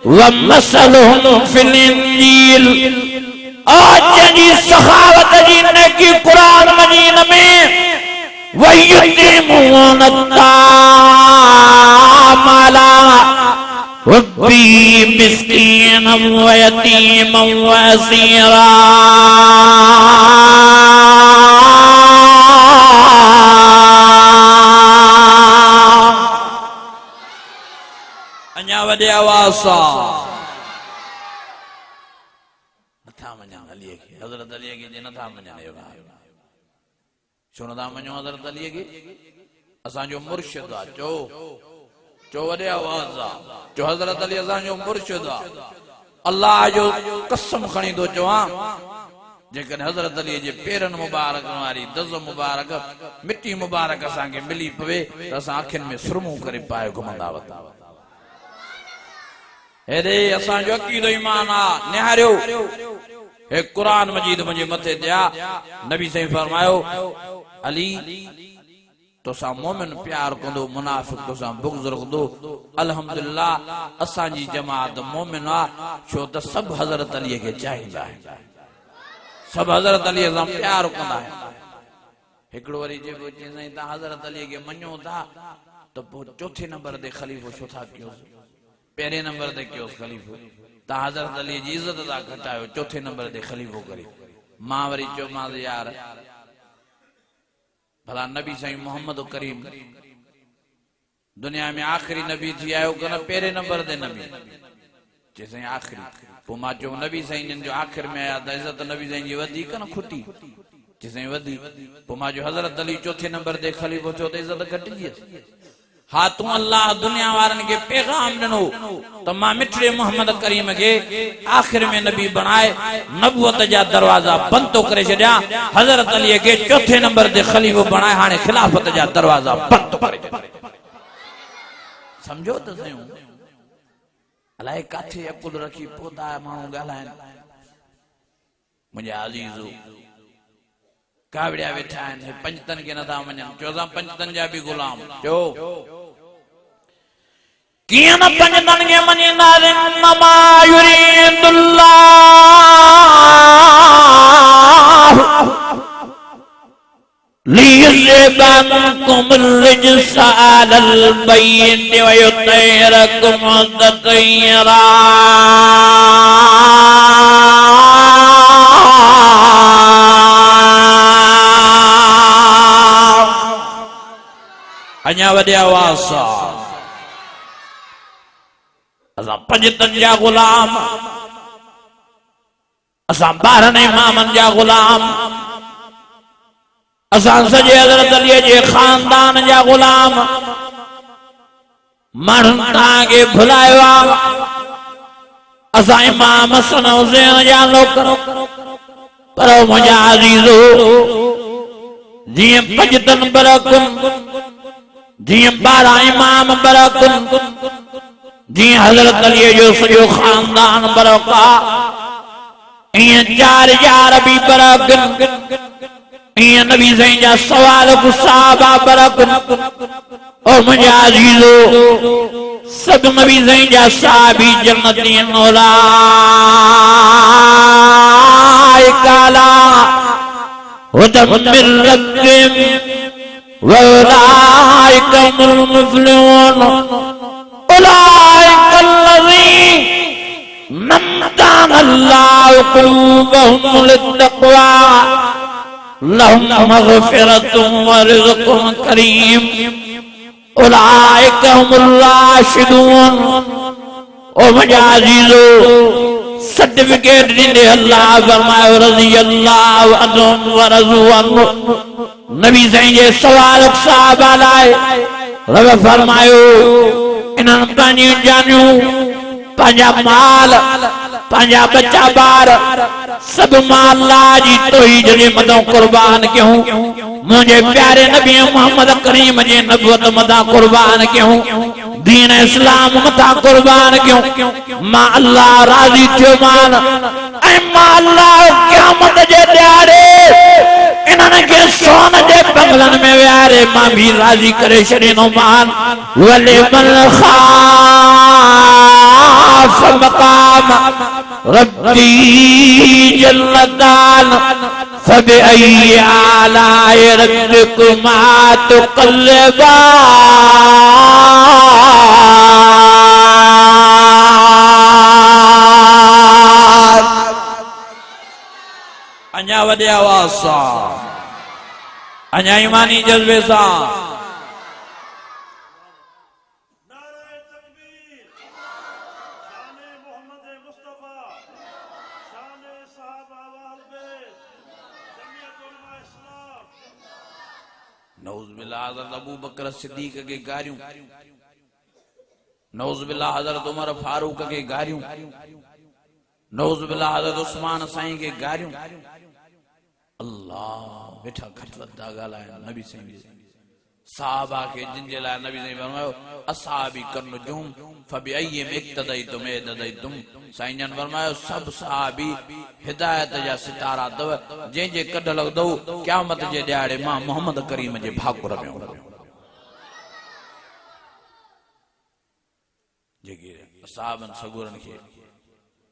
व मसलुहुम फिल इंजील। और जजी सखावत जी ने की कुरान मजीद में वयुतिमून अत्ताम अला हुब्बी मिस्कीनम व यतीमम व असीरा। अन्या वडे आवाज सा नथा मञण अलीअ खे, हज़रत अलीअ खे जे नथा मञण छो नथा मञो हज़रत अलीअ खे? असांजो मुर्शिद आहे। चो वॾे आवाज़ आहे, चो हज़रत अली असांजो मुर्शिद आहे। अल्लाह जो कसम खणी थो चवां, जेकॾहिं हज़रत अलीअ जे पेरनि मुबारक वारी दज़ मुबारक मिट्टी मुबारक असांखे मिली पवे त असां अखियुनि में सुरमूं करे पाए घुमंदा वता। हेॾे असांजो अक़ीदो ईमान आहे। निहारियो हे कुरान मजीद मुंहिंजे मथे दिया नबी साईं फरमायो अली तोसां मोमिन प्यार कंदो, मुनाफिक तोसां बुग़्ज़ रखंदो। अल्हम्दुलिल्लाह असांजी जमात मोमिन आहे छो त सभु हज़रत अलीअ खे चाहींदा आहिनि, सभु हज़रत अलीअ सां प्यार कंदा आहिनि। हिकिड़ो वरी जेको चईंदा तव्हां हज़रत अलीअ खे मञो था त पोइ चोथे नंबर ते ख़लीफ़ो छो था कयोसि? पहिरें नंबर ते कयोसि ख़लीफ़ो, तव्हां हज़रत अलीअ जी इज़त था घटायो, चोथे नंबर ते ख़लीफ़ो करे। मां वरी चयोमांसि यार भला नबी साईं मोहम्मद करीम दुनिया में आखिरी नबी थी आयो कोन, पहिरें नंबर ते नबी चई साईं आखिरी। पोइ मां चयो नबी साईं जो आख़िर में आया त इज़त नबी साईं जी वधी कोन खुटी? चई साईं वधी। पोइ मां चयो हज़रत अली चौथे नंबर ते ख़लीफ़ो थियो त इज़त घटिजी? हा तूं अल्लाह दुनिया वारनि खे पैगाम ॾिनो त मां मिठड़े मोहम्मद करीम खे आख़िर में नबी बणाए नबूवत जा दरवाज़ा बंदि तो करे छॾियां, हज़रत अलीअ खे चौथे नंबर ते ख़लीफ़ो बणाए हाणे ख़िलाफ़त जा दरवाज़ा बंदि तो करे छॾियां। समझो त सयूं अलाए काथे अकुल रखी पोदा माण्हू ॻाल्हाइनि। मुंहिंजा अज़ीज़ो कावड़िया वेठा आहिनि, पंजतन खे नथा मञनि। चओ असां पंजतन जा बि ग़ुलाम। चओ कीअं न पंजतन खे मञींदासीं? इन्नमा युरीदुल्लाह लियुज़हिबा अन्कुमुर रिज्स अहलल बैत व युत्हिरकुम तत्हीरा। अन्या वॾे आवाज़ सां असां पंजतन जा ग़ुलाम, असां 12 इमामनि जा ग़ुलाम, असां सॼे हज़रत अलीअ जे ख़ानदान जा ग़ुलाम। माण्हुनि तव्हांखे भुलायो आहे, असां इमाम हसन हुसैन जा नौकर। पर मुंहिंजा अज़ीज़ो जीअं पंजतन बरकुन, जीअं 12 इमाम बरकुन, जीअं हज़रत अलीअ जो सॼो ख़ानदान बरका, ईअं 4 यार बि बरकुन, ईअं नबी साईं जा सवाल सहाबा बरकुन। और मुंहिंजा अज़ीज़ो सभु नबी साईं जा सहाबी जन्नती उलाइका अला हुदम मिन रब्बिहिम व उलाइका हुमुल मुफ़्लिहून। उलाइका अल्लज़ीना अमताना अल्लाहु क़ुलूबहुम लित्तक़वा लहुम मग़फ़िरतुन व रिज़्क़ुन करीम। उलाइका हुमुर राशिदून। ओ मुंहिंजा अज़ीज़ो सर्टिफिकेट ॾींदे अल्लाह फरमायो रज़ियल्लाहु अन्हुम व रज़ू अन्हु नबी साईं जे सवाल साहबा लाए रब फरमायो इन्हनि पंहिंजी जानियूं पंहिंजा माल पंहिंजा बच्चा ॿार सभु मां अल्लाह जी तौहीद जे मथां कुर्बान कयूं मुझे प्यारे नबी मोहम्मद करीम जे नबूवत मथा कुर्बान क्यों दीन इस्लाम मथा कुर्बान क्यों मां अल्लाह राजी थियो मान ऐ मां अल्लाह क़यामत जे ॾियारे इन्हनि खे सोन जे बंगलन में विहारे मां भी राजी करे छॾींदो मान वले मन खाफ मकाम रब्बी जल्लतान फबिअय्यि आलाइ रब्बिकुमा तुकल्लिबान। अञा वॾे आवाज़ सां अञा ईमानी जज्बे सां हज़रत अबू बकर सिद्दीक के गारियूं नौज़ बिल्लाह हज़रत उमर फारूक के गारियूं नौज़ बिल्लाह हज़रत उस्मान साईं के गारियूं अल्लाह बेटा घट वधा गालाया नबी साईं साहबा के जिन जे लाइ नबी साईं फरमायो असहाबी कन्नुजुम फबिअय्यिम इक्तदैतुम इक्तदैतुम साईं जन फरमायो सब सहाबी हिदायत जा सितारा तव जंहिंजे कढ लॻदो क़यामत जे ॾियारे मां मोहम्मद करीम जे भाकुर में जेके साहबन सगुरन के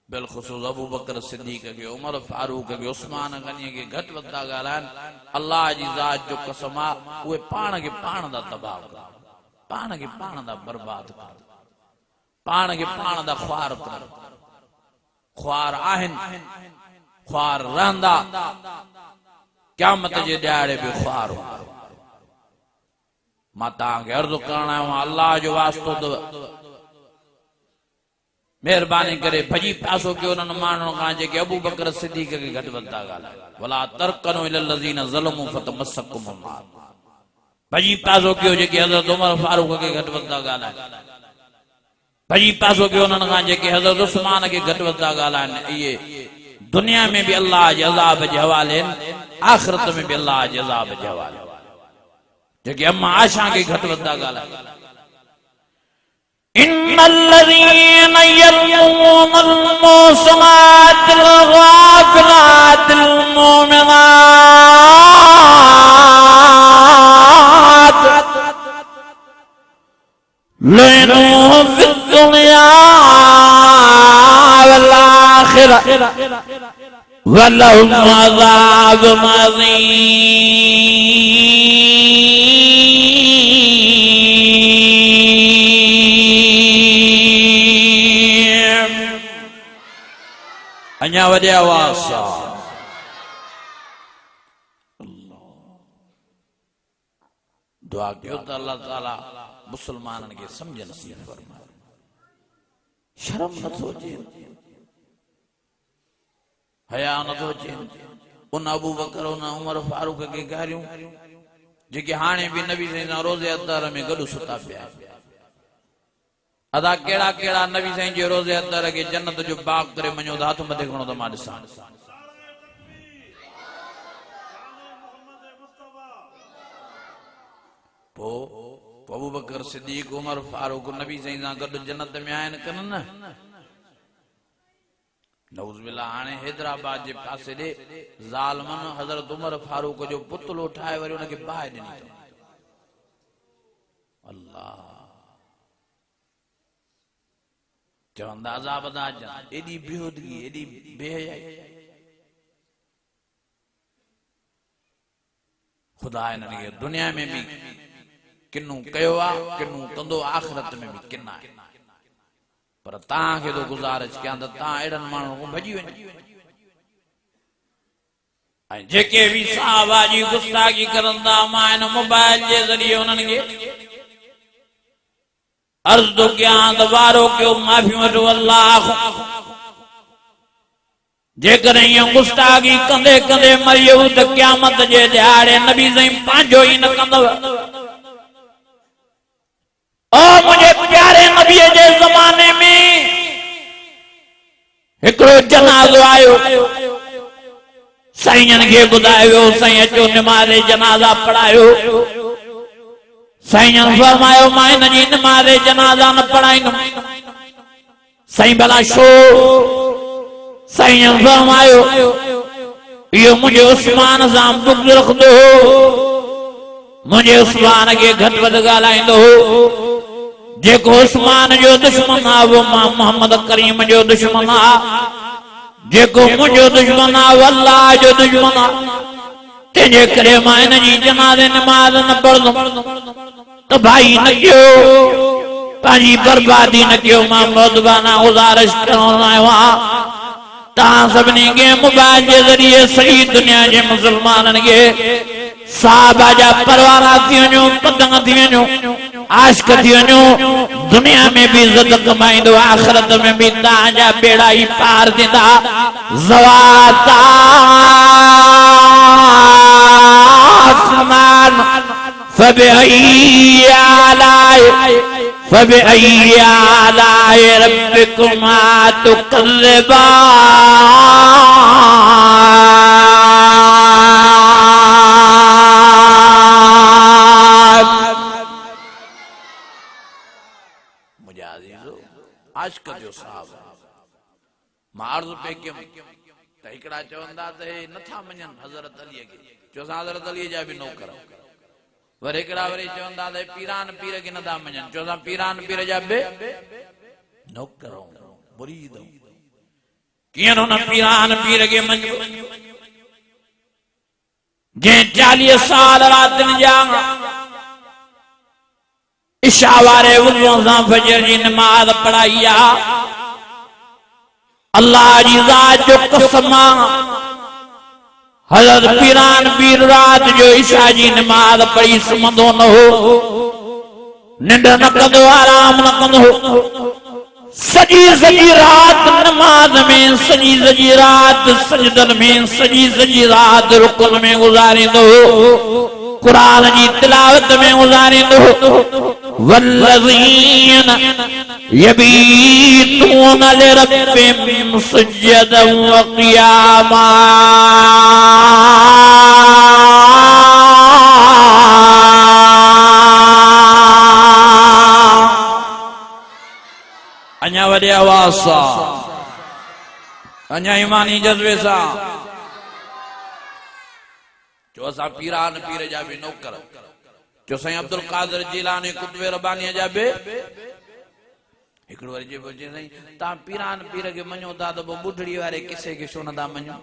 बिलखुसूस अबू बकर सिद्दीक के उमर फारूक के उस्मान गनी के घट वधा गालान अल्लाह जी जात जो कसम आ उहे पाण के पाण दा तबाह कर पाण के पाण दा बर्बाद कर पाण के पाण दा ख्वार कर ख्वार आहिन ख्वार रहंदा क़यामत जे ॾियारे बि ख्वार हूंदा मां तव्हांखे अर्ज़ु करण आयो आहियां अल्लाह जो वास्तो अथव मेहरबानी करे भजी पासो कयो उन्हनि माण्हुनि खां जेके अबू बकर सिद्दीक खे घटि वधि था ॻाल्हाइनि वला तरकनु इलल लज़ीना ज़लमू फतमस्सकुम अन्नार भजी पासो कयो जेके हज़रत उमर फारूक खे घटि वधि था ॻाल्हाइनि भजी पासो कयो उन्हनि खां जेके हज़रत उस्मान खे घटि वधि था ॻाल्हाइनि इहे दुनिया में भी अल्लाह जे अज़ाब जे हवाले आखिरत में भी अल्लाह जे अज़ाब जे हवाले जेके अम्मा आशा खे घटि वधि था ॻाल्हाइनि इन्नल्लज़ीन यर्मूनल मुहसनातिल गाफ़िलातिल मुमिनात लुइनू फिद दुनिया वल आखिरा वलहुम अज़ाबुन अज़ीम। अञा वॾे आवाज़ सां दुआ कयो त अल्लाह ताला मुसलमाननि खे समझ नसीब फरमाए शर्म नथो अचे हया नथो अचे उन अबू बकर उन उमर फारूक खे गारियूं जेके हाणे बि नबी साईं सां रोज़े अतार में गॾु सुता पिया अदा कहिड़ा कहिड़ा नबी साईं जे रोज़े अतार खे जन्नत जो बाग करे मञो त हथ मथे खणो त मां ॾिसां अबू बकर सिद्दीक उमर फारूक नबी साईं सां गॾु जन्नत में आहिनि कनि न नऊज़ बिल्लाह हाणे हैदराबाद जे पासे ॾे ज़ालिमन हज़रत उमर फारूक जो पुतलो ठाहे वरी उनखे बाहि ॾिनी अथऊं अल्लाह चवंदा अज़ाब था अचनि एॾी बेहूदगी एॾी बेहयाई ख़ुदा हिननि खे दुनिया में बि किन्नू कयो आहे किन्नू कंदो आख़िरत में बि किन आहे पर तव्हांखे तो गुज़ारिश कयां त तव्हां अहिड़नि माण्हुनि खां भॼी वञो ऐं जेके बि साहबा जी गुस्ताखी करनि था मां हिन मोबाइल जे ज़रिए उन्हनि खे अर्ज़ थो कयां त वारो कयो माफ़ी वठो अल्लाह जेकर ये गुस्तागी कंदे कंदे मरियो तो क़यामत जे ॾियारे नबी साईं पंहिंजो ई न कंदव। ओ मुझे प्यारे नबी जे ज़माने में हिकड़ो जनाज़ो आयो, साईं खे ॿुधायो साईं अचो नमाज़ जनाज़ा पढ़ायो। साईं फरमायो मां इन जी नमाज़ जनाज़ा न पढ़ाईंदुमि। साईं भला छो? साईं फरमायो इहो मुझे उस्मान सां बुग़्ज़ रखंदो हो, मुझे उस्मान के घट वध ॻाल्हाईंदो हो। जेको उस्मान जो दुश्मन आ वो मां मोहम्मद करीम जो दुश्मन आ, जेको मुझो दुश्मन आ वो अल्लाह जो दुश्मन आ। तेजे करे मां इन जी जनाज़े नमाज़ न पढ़ंदुमि। तो भाई न कयो, पंहिंजी बर्बादी न कयो। मां मौदबाना गुज़ारिश करण आयो आहियां तव्हां सभिनी खे मोबाइल जे ज़रिए सॼी दुनिया जे मुसलमाननि खे साहबा जा परवारा थी वञो, पतंग थी वञो, आशिक थी वञो। दुनिया में भी इज्जत कमाईंदो, आखिरत में भी तव्हांजा बेड़ा ई पार थींदा। ज़वाता आसमान फबिअय्यि आलाए रब्बिकुमा तुकज़्ज़िबान। मुझे अज़ीज़ो आशिक जो साहब मार्ज़ पे के त हिकड़ा चवंदा त हे नथा मञनि हज़रत अलीअ खे, चोसा हज़रत अलीअ जा बि नौकर। वरी हिकड़ा वरी चवंदा त पीरान पीर खे नथा मञनि, चोसा पीरान पीर जा बि नौकर मुरीद। कीअं न पीरान पीर खे मञो जंहिं 40 साल रातिनि जा इशा वारे वज़ू सां फजर जी नमाज़ पढ़ाई आ। अल्लाह जी ज़ात जो कसम हज़रत पीरान पीर रात जो इशा जी नमाज़ पढ़ी सुम्हंदो न हो, निंड न कंदो, आराम न कंदो। सॼी रात नमाज़ में, सॼी रात सजदन में, सॼी रात रुकुन में गुज़ारींदो, कुरान जी तिलावत में गुज़ारींदो। वल्लज़ीन यबीतून लिरब्बिहिम सुज्जदन व क़ियामा। अञा वॾे आवाज़ सां, अञा ईमानी जज़्बे सां जो असां पीरान पीर जा बि नौकर, जो साईं अब्दुल कादिर जिलानी कुतुब रब्बानी जा बि। हिकिड़ो वरी चइबो साईं तव्हां पीरान पीर खे मञो था त पोइ ॿुढड़ी वारे किसे खे छो नथा मञो?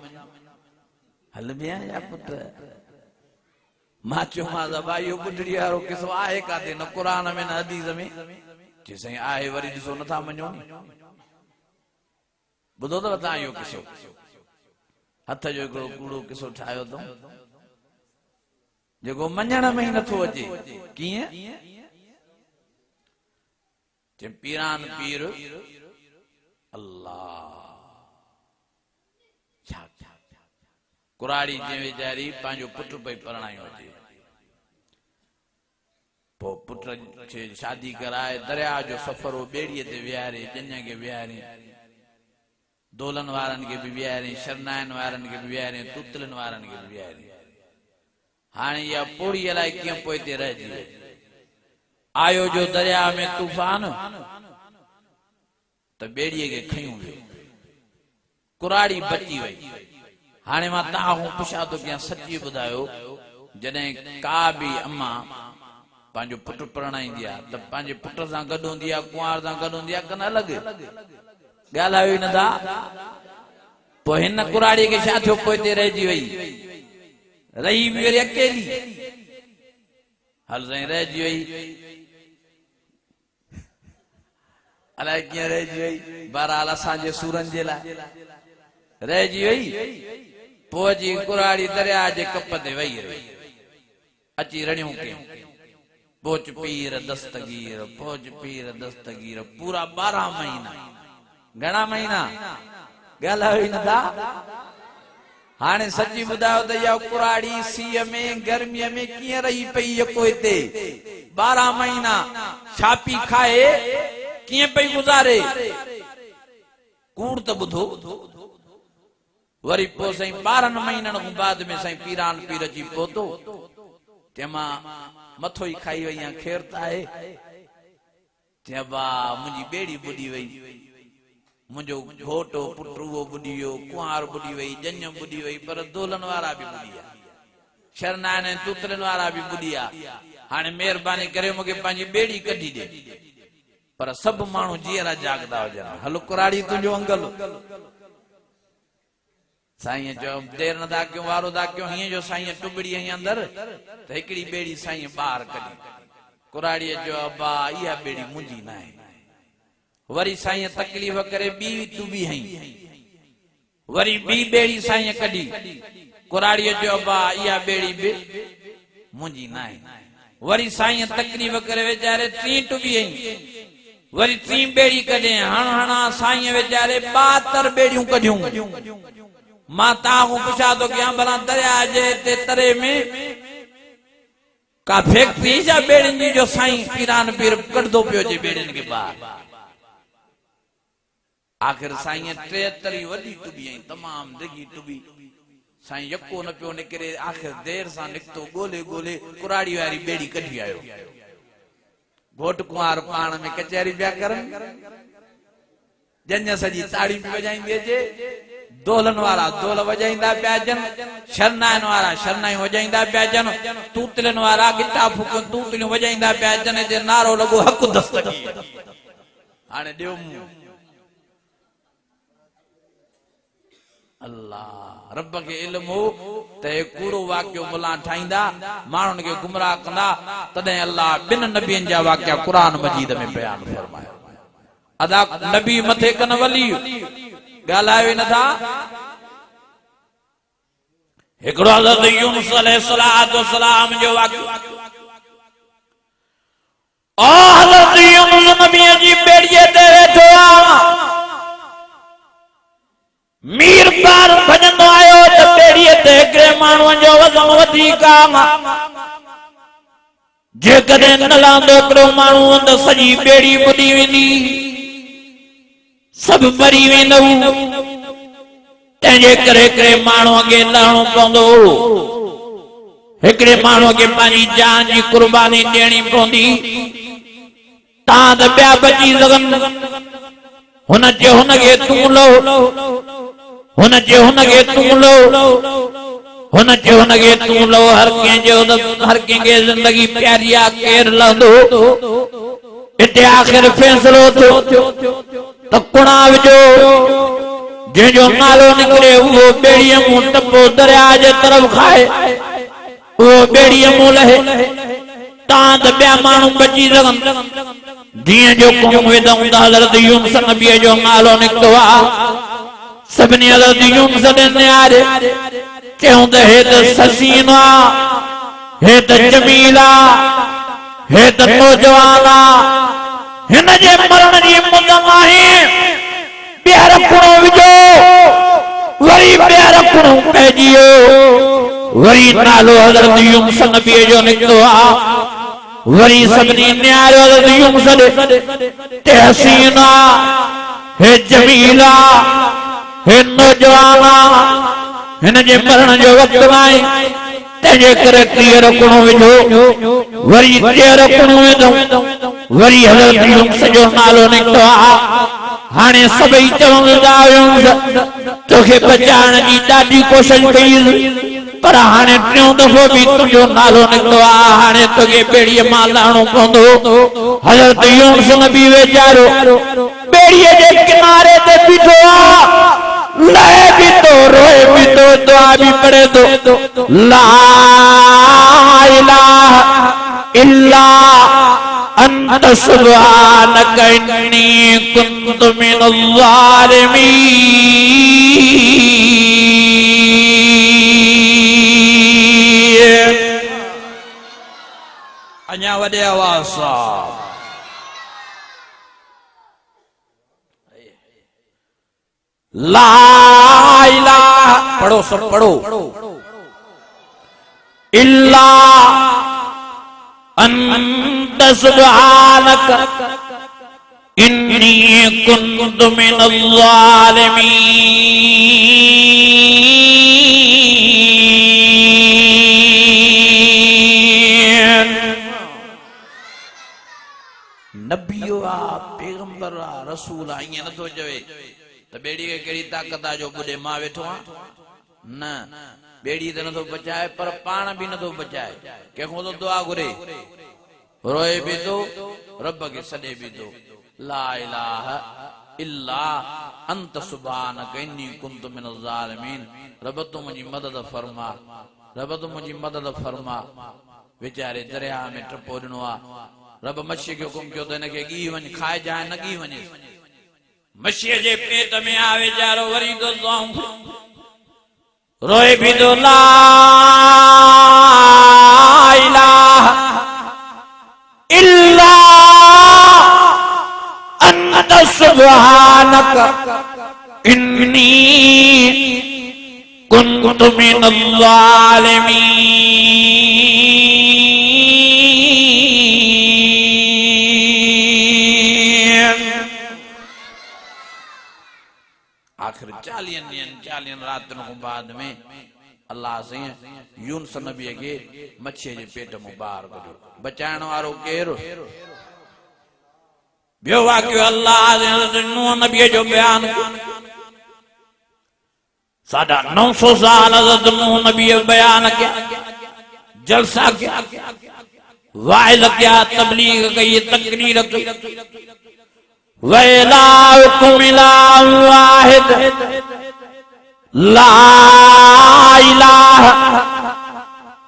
हल ॿिया या पुट मां चयोमांसि भाई इहो ॿुढड़ी वारो किसो आहे काथे, न क़ुर में न हदीस में। चई साईं आहे, वरी ॾिसो नथा मञो। ॿुधो अथव तव्हां इहो किसो? हथ जो हिकिड़ो कूड़ो किसो ठाहियो अथऊं जेको मञण में ही नथो अचे। कीअं? पीरान पीर अल्लाह कुराड़ी जे वीचारी पंहिंजो पुट पई परणायो अचे, पोइ पुट शादी कराए दरिया जो सफ़र हो ॿेड़ीअ ते विहारे, जञ खे विहारे, दोलन वारनि खे बि विहारे, शरनायन वारनि खे बि विहारे, तूतलनि वारनि खे बि विहारे। हाणे इहा पोड़ी अलाए कीअं पोइ ते रहिजी वई। आयो जो दरिया में तूफान त ॿेड़ीअ खे खयूं वियो, कुराड़ी बची वई। हाणे मां तव्हां खां पुछां थो कयां, सची ॿुधायो जॾहिं का बि अम्मा पंहिंजो पुट परणाईंदी आहे त पंहिंजे पुट सां गॾु हूंदी आहे, कुंवार सां गॾु हूंदी आहे, कन अलॻि ॻाल्हायो ई नथा। पोइ हिन कुराड़ीअ खे छा थियो, पोइ ते रहिजी वई, रही बि वरी अकेली। हल साईं रहिजी वई, अलाए कीअं रहिजी वई, बहरहाल असांजे सूरनि जे लाइ रहिजी वई। पोइ जी कुराड़ी दरिया जे कप ते वेही रही, अची रड़ियूं कयूं, पोच पीर दस्तगीर, पोच पीर दस्तगीर। पूरा 12 महीना, घणा महीना? ॻाल्हायो न था हाणे सची ॿुधायो त इहा कुराड़ी सीअ में गर्मीअ में कीअं रही पई यको हिते 12 महीना छा पी खाए कीअं पई गुज़ारे कूड़ त ॿुधो वरी पोइ साईं 12 महीननि खां बाद में साईं पीरान पीर अची पहुतो तंहिंमां मथो ई खाई वई आहे खेर त आहे चइबा मुंहिंजी ॿेड़ी बुॾी वई मुंहिंजो घोटो पुटु उहो बुॾी वियो कुंवार बुॾी वई जञ बुॾी वई पर दोलन वारा बि बुॾी विया शरनायन ऐं तूतरनि वारा बि बुॾी विया हाणे महिरबानी करे मूंखे पंहिंजी ॿेड़ी कढी ॾे पर सभु माण्हू जीअरा जागदा हुजनि हलो कुराड़ी तुंहिंजो अंगल साईं चयो देर न था कयूं वारो था कयूं हीअं जो साईं टुबड़ी हई अंदरि त हिकिड़ी ॿेड़ी साईं ॿाहिरि कढी कुराड़ीअ चयो अब्बा इहा ॿेड़ी मुंहिंजी न आहे वरी साईं तकलीफ़ करे ॿी टुबी हई वरी ॿी ॿेड़ी साईं कढी कुराड़ीअ चयो अब्बा इहा ॿेड़ी बि मुंहिंजी न आहे वरी साईं तकलीफ़ करे वीचारे 3 टुबी हई वरी 3 ॿेड़ी कढे हणा साईं वीचारे 72 ॿेड़ियूं कढियूं मां तव्हां पुछा थो कयां भला दरिया जे हिते तरे में का फैक्ट्री जा ॿेड़ियुनि जी जो साईं पीरान पीर कढंदो पियो अचे ॿेड़ियुनि खे ॿाहिरि आख़िर साईं 73 वॾी टुबी ऐं तमामु डिघी टुबी साईं यको न पियो निकिरे आख़िर देर सां निकितो ॻोल्हे ॻोल्हे कुराड़ी वारी ॿेड़ी कढी आयो घोट कुंवार पाण में कचहरी पिया करनि जंज सॼी ताड़ी पई वॼाईंदी अचे दोलन वारा दोल वॼाईंदा पिया अचनि शरनायन वारा शरनायूं वॼाईंदा पिया अचनि तूतलियुनि वारा गिटा फूकियूं तूतलियूं वॼाईंदा पिया अचनि हिते नारो लॻो हक़ दस्तगी हाणे ॾियो अल्लाह रब के इल्म हो ते कूड़ो वाक्यो मुला ठाईंदा माण्हुनि खे गुमराह कंदा तॾहिं अल्लाह 2 नबियनि जा वाक्या कुरान मजीद में बयान फरमायो अदा नबी मथे कन वली ॻाल्हायो नथा हिकिड़ो हज़रत यूनुस अलैहिस्सलाम जो वाक्यो ओ हज़रत यूनुस नबी जी ॿेड़ीअ ते वेठो मीर पार भॼंदो आयो त ॿेड़ीअ ते हिकिड़े माण्हूअ जो वज़न वधीक जेकॾहिं न लहंदो हिकिड़ो माण्हू त सॼी ॿेड़ी ॿुॾी वेंदी सभु मरी वेंदो तंहिंजे करे हिकिड़े माण्हूअ खे लहणो पवंदो हिकिड़े माण्हूअ खे पंहिंजी जान जी कुर्बानी ॾियणी पवंदी तां त ॿिया बची सघनि हुन चयो हुनखे तूं लो हुन चयो हुनखे तूं लो हुन चयो हुनखे तूं लो हर कंहिंखे ज़िंदगी प्यारी आहे केरु लहंदो हिते आख़िर फ़ैसिलो थियो त कुणाव जो जंहिंजो नालो निकिरे उहो ॿेड़ीअ मूं टपो दरिया जे तरफ़ खाए उहो ॿेड़ीअ मूं लहे तां त ॿिया माण्हू बची सघनि जीअं जो क़ौम विधऊं त हज़रत यूनुस नबीअ जो नालो निकितो आहे सभिनी हज़रत यूनुस ॾे निहारे चयूं त हे त ससीन आहे हे त जमील आहे हे त नौजवान आहे हिन जे मरण जी मुदत आहे ॿीहर कुणो विझो वरी ॿीहर कुणो पइजी वियो वरी नालो हज़रत यूनुस नबीअ जो निकितो आहे वरी सभिनी निहारियो हज़रत यूनुस ते हसीन आहे हे जमील आहे हे नौजवान आहे हिन जे मरण जो वक़्तु आहे तंहिंजे करे टीह रखणो विझो वरी टीह रखणो विधो वरी हज़रत यूनुस जो नालो निकितो आहे हाणे सभई चवनि था तोखे बचाइण जी ॾाढी कोशिश कई पर हाणे टियों दफ़ो बि तुंहिंजो नालो निकितो आहे हाणे तोखे ॿेड़ीअ मां लहणो पवंदो हज़रत यूनुस नबी वीचारो ॿेड़ीअ जे किनारे ते बीठो आहे लहे भी तो रोए भी तो दुआ भी पढ़े तो ला इलाहा इल्ला अंत सुब्हानक इन्नी कुन्तु मिनल ज़ालिमीन अञा वॾे आवाज़ सां ला इलाहा, पढ़ो सब पढ़ो, इल्ला अंत सुब्हानक इन्नी कुन्तु मिनल ज़ालिमीन। नबियो आ, पैगंबर आ, रसूल आ, ईअं नथो चवे त बेड़ी खे कहिड़ी ताक़त आहे जो ॿुॾे मां वेठो आहियां। न, बेड़ी त नथो बचाए पर पाण बि नथो बचाए, कंहिंखो तो दुआ घुरे, रोए बि थो, रब खे सॾे बि थो। ला इलाहा इल्ला अंत सुब्हानक इन्नी कुन्तु मिनल ज़ालिमीन। रब तूं मुंहिंजी मदद फरमा, रब तूं मुंहिंजी मदद फरमा। वीचारे दरिया में टपो ॾिनो आहे, रब मच्छी खे हुकुम कयो त हिनखे ॻी वञ, खाइजांइ न ॻी वञे। मच्छीअ जे पेट में आ वीचारो, वरी तो रोए भी तो ला इलाहा इल्ला अंत सुब्हानक इन्नी कुन्तु मिनल ज़ालिमीन। आखिर 40 रातन को बाद में अल्लाह से यूनुस नबी के मच्छी जे पेट में बाहर कढियो। बचाइण वारो केरु? ॿियो वाक़ियो अल्लाह जे नूह नबी जो बयान। 950 साल हज़रत नूह नबी बयान किया, जलसा किया, वाइज़ किया, तबलीग की, तकरीर की। वैलाकुम इलाहुन वाहिद ला इलाहा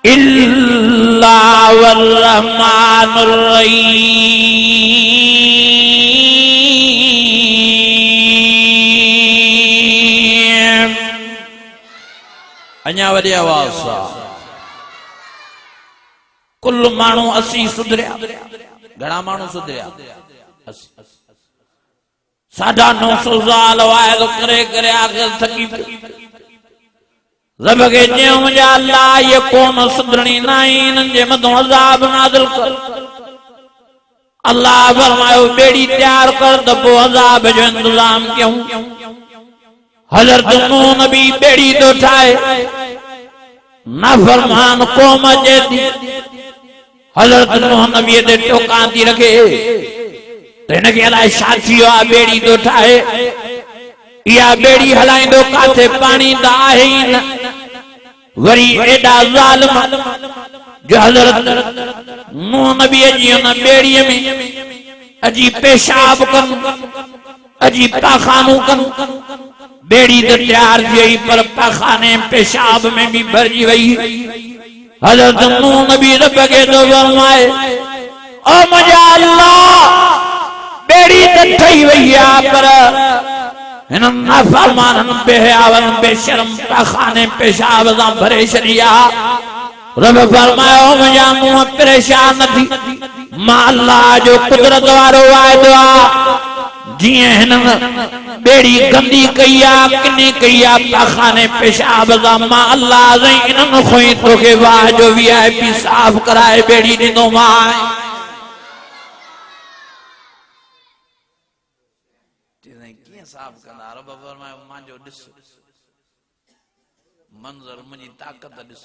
इल्ला हुवल रहमानुर रहीम। अञा वॾी आवाज़ सां कुल माण्हू 80 सुधरिया। घणा माण्हू सुधरिया? 80। 950 साल वाइदो करे करे आखिर थकी रब खे चयो, मुंहिंजा अल्लाह ये कौम सुधरणी न आहे, इन्हनि जे मथां अज़ाब नाज़िल कर। अल्लाह फरमायो बेड़ी तैयार कर त पोइ अज़ाब जो इंतजाम कयूं। हज़रत नूह नबी बेड़ी तो ठाहे, नाफरमान कौम अचे थी, हज़रत नूह नबी ते टोकां थी रखे त हिनखे अलाए छा थी वियो आहे, बेड़ी तो ठाहे। इहा बेड़ी हलाईंदो काथे, पाणी त आहे ई न। वरी एॾा ज़ालिम जो हज़रत नूह नबी जी हुन बेड़ीअ में अजी पेशाब कनि, अजी पाखानू कनि। बेड़ी त तैयार थी वई पर पाखाने पेशाब में भी भरिजी वई। हज़रत नूह नबी रब खे तो फरमाए, ओ मुंहिंजा अल्लाह बेड़ी त ठही वई आहे पर हिन नाफरमाननि बेहयावनि बेशरम पाखाने पेशाब सां भरे छॾी आहे। रब फरमायो मुंहिंजा मुंहुं परेशान न थी, मां अल्लाह जो कुदरत वारो वाइदो आहे, जीअं हिननि बेड़ी गंदी कई आहे, किनी कई आहे पाखाने पेशाब सां, मां अल्लाह साईं इन्हनि खां ई तोखे वाह जो VIP साफ़ कराए बेड़ी ॾींदोमांइ। साफ कंदा? रब फरमायो मुंहिंजो ॾिस मंज़र, मुंहिंजी ताक़त ॾिस।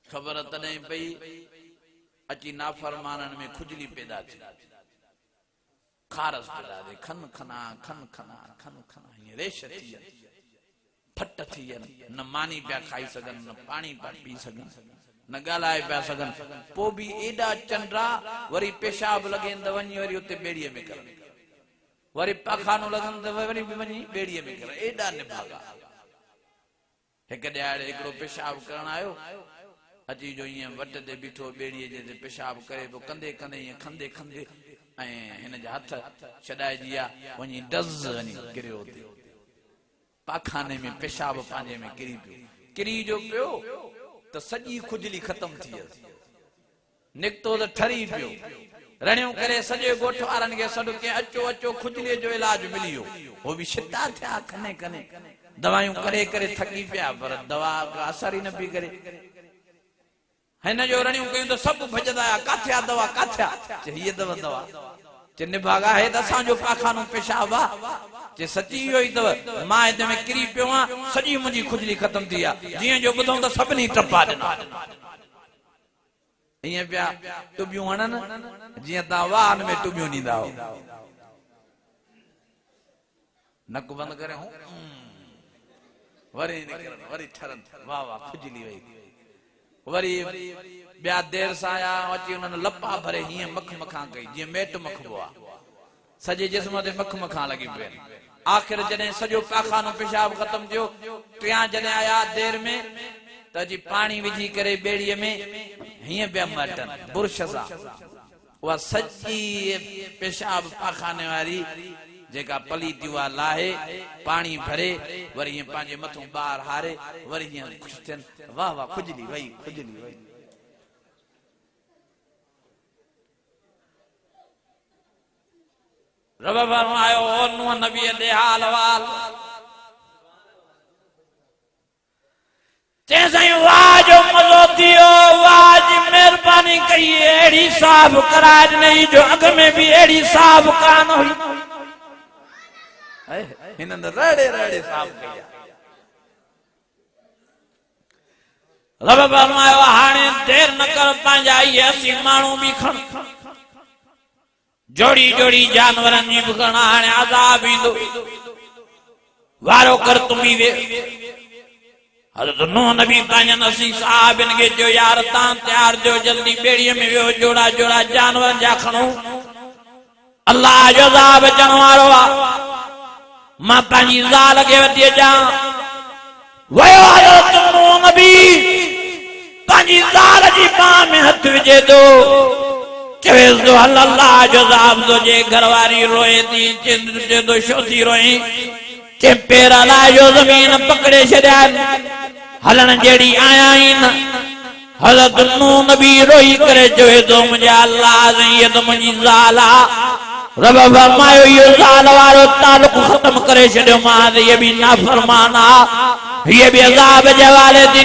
ख़बर तॾहिं पई अची नाफरमाननि में खुजली पैदा थी, खारस पैदा थी, खन खना रेश थी वञे, फट थी वञे, न मानी पिया खाई सघनि, न पाणी पिया पी सघनि, न ॻाल्हाए पिया सघनि। पोइ बि एॾा चंडा, वरी पेशाब लॻे त वञी वरी उते बेड़ीअ में करनि, वरी पाखानो लगन त वरी वञी बेड़ीअ में कर। एॾा निभागा। हिकु ॾियारे हिकिड़ो पेशाब करण आयो, अची जो ईअं वट ते बीठो बेड़ीअ जे पेशाब करे पोइ कंदे कंदे ईअं खंदे खंदे ऐं हिन जा हथ छॾाइजी विया, वञी डज़ वञी किरियो हुते पाखाने में, पेशाब पंहिंजे में किरी पियो। किरी जो पियो त सॼी खुजली ख़तम थी वियसि, निकितो त ठरी पियो। रणियों करे सॼे ॻोठ वारनि खे सॾु के अचो अचो खुजलीअ जो इलाज मिली वियो हो बि शिता थिया कने कने दवायूं करे करे थकी पिया पर दवा का असर ई न पई करे हिन जो रणियूं कयूं त सभु भॼंदा आया काथे आहे दवा काथे आहे हीअ अथव दवा चे निभागा हे त असांजो पाखानो पेशाब आहे चे सची इहो ई अथव मां हिन में किरी पियो आहियां सॼी मुंहिंजी खुजली ख़तम थी आहे जीअं जो ॿुधूं त सभिनी टपा ॾिना ईअं पिया टुबियूं हणनि जीअं तव्हां वाहन में टुबियूं ॾींदा हो नक बंदि करे वरी निकिरनि वरी ठरनि वाह वाह खुजली वई वरी ॿिया देर सां आया अची उन्हनि लपा भरे हीअं मख मखां कई जीअं मेट मखबो आहे सॼे जिस्म ते मख मखां लॻी पिया आख़िर जॾहिं सॼो पाखानो पेशाब ख़तम थियो टियां जॾहिं आया देर में त जी पाणी विझी करे ॿेड़ीअ में हीअं पिया मटनि बुर्श सां उहा सॼी पेशाब पाखाने वारी जेका पलीती उहा लाहे पाणी भरे वरी हीअं पंहिंजे मथां ॿार हारे वरी हीअं ख़ुशि थियनि वाह वाह खुजली वई खुजली वई रब फरमायो ओ नूह नबी दे हाल वाल चेसई वाह जो मज़ो थियो वाह जी मेहरबानी कई एड़ी साफ कराज नहीं जो अग में भी एड़ी साफ कान हुई हिनन रड़े रड़े साफ कया रब फरमायो हाणे देर न कर पंहिंजा इहे 80 माण्हू भी खण जोड़ी जोड़ी जानवरन जी भी खण हाणे अज़ाब ईंदो वारो कर तुमी वे हज़रत नूह नबी पंहिंजन 80 साहबन खे चयो यार तव्हां तैयार जो जल्दी ॿेड़ीअ में वियो जोड़ा जोड़ा जानवरन जा खणो अल्लाह जो अज़ाब अचण वारो आहे मां पंहिंजी ज़ाल खे वठी अचां वयो हज़रत नूह नबी पंहिंजी ज़ाल जी बाह में हथ विझे थो चवेस तो अल्लाह जो अज़ाब तो जे घरवारी रोए थी चए तो छो थी रोए चे पेर अलाह जो ज़मीन पकड़े छॾिया हलण जहिड़ी आया आहिनि हज़रत नूह नबी रोई करे चवे थो मुंहिंजा अल्लाह हीअ त मुंहिंजी ज़ाल आहे रब फरमायो इहो ज़ाल वारो तालुक ख़त्म करे छॾियो मां हीअ बि नाफ़रमान आहे हीअ बि अज़ाब जे हवाले थी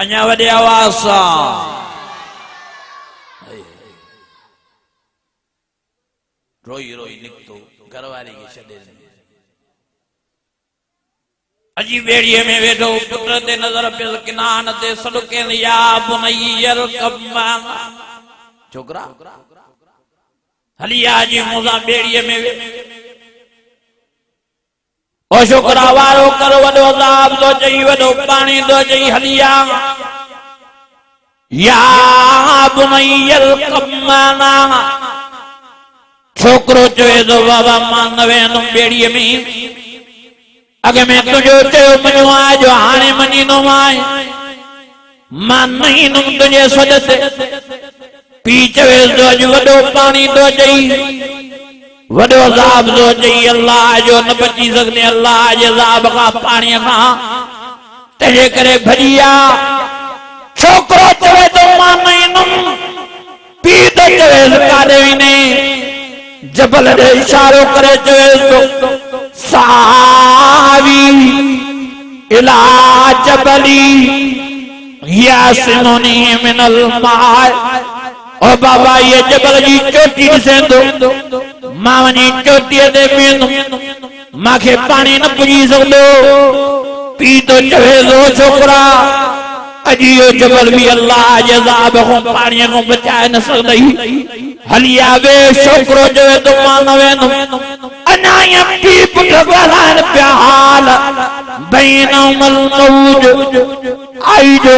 अञा वॾे आवाज़ सां रोई रोई निकितो घरवारी खे छॾे अजी बेड़ीअ में वेठो पुत्र ते नज़र पियल किनान ते सॾुके या बुनैयर कमान छोकरा हलिया जी मूंसां बेड़ीअ में ओ छोकरा वारो कर वॾो अज़ाब तो चई वॾो पाणी तो चई हलिया या बुनैयर कमान छोकरो चवे तो बाबा मां न वेंदुमि बेड़ीअ में अगे में तुझो चयो मञो आहे जो हाणे मञींदो मां न ईंदुमि तुंहिंजे सॾ ते पीउ चवे थो अॼु वॾो पाणी थो चई वॾो अज़ाब थो चई अल्लाह जो न बची सघंदे अल्लाह जे अज़ाब खां पाणीअ खां तंहिंजे करे भॼी आ छोकिरो चवे थो मां न ईंदुमि पीउ त चवे काॾे वेंदे जबल ॾे इशारो करे चवे थो सावी इला जबली यासिमुनी मिनल माए ओ बाबा ये जबल जी चोटी ॾिसंदो मां वञी चोटीअ ते बीहंदुमि मूंखे पाणी न पुॼी सघंदो पीउ तो चवे थो छोकिरा अॼु इहो जबल बि अल्लाह जे अज़ाब खां पाणीअ खां बचाए न सघंदई हलिया वे छोकिरो चवे थो मां न वेंदुमि अञा पीउ पुट ॻाल्हाइनि पिया हाल बैनहुमल मौज आई जो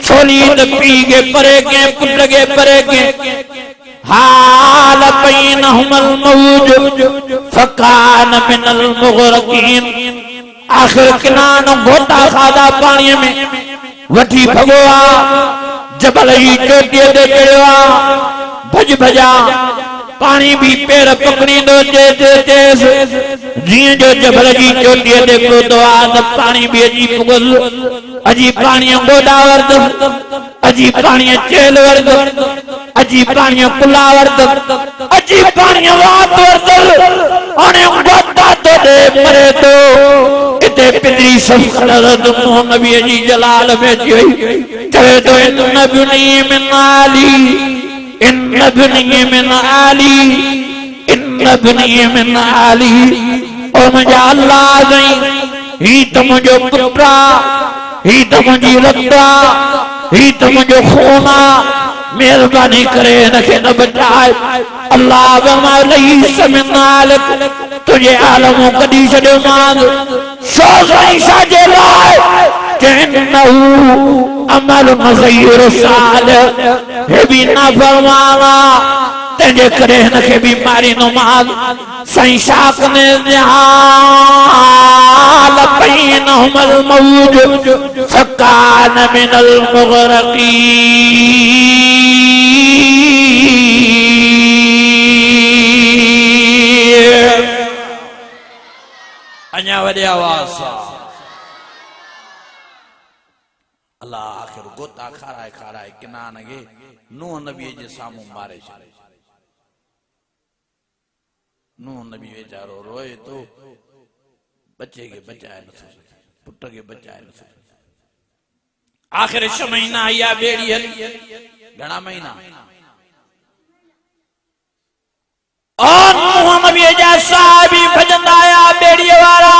छोलीद पी के परे के पुट के परे के हाल बैनहुमल मौज फकान मिनल मुगरकीन आखिर किनान गोता खादा पानी में वठी भगवा जबल ही चोटी दे चढ़वा भज भजा पानी भी पैर पकड़ी दो तेज जी जो जबल जी चोटी दे को तो आद पानी भी अजी पुगल अजी पानी गोदा वर्द अजी पानी चेल वर्द अजी पानी पुला वर्द अजी पानी वात वर्द ओने गोदा तो दे मरे तो इते पितरी सफरद मोह नबी अजी जलाल में जोई चले तो इन नबी मिन आली इन नबी मिन आली इन नबी मिन आली ओ मुझा अल्लाह गई ही तो मुझो पुत्रा ही तो मुझी रत्ता ही तो मुझो खूना मेहरबानी करे नखे न बचाए अल्लाह वमलई समिनालक तुझे आलमों कदी छड़ो मांग सो सही साजे लाए जन्नहु अमल मग़य्यर साल हे भी ना फरमाना तेरे करे नखे बीमारी नो मांग सही शाक ने निहाल बैनहुमल मौज फकान मिनल मुग़रक़ीन अञा वॾे आवाज़ सां अल्लाह आखिर गोता खाराए खाराए किनान खे नूह नबी जे साम्हूं मारे छॾे नूह नबी वेचारो रोए तो बच्चे के बचाए न सके पुट के बचाए न सके आखिर 6 महीना आया बेड़ी हली घणा महीना और नूह नबी जा साहबी भजंदा आया बेड़ी वारा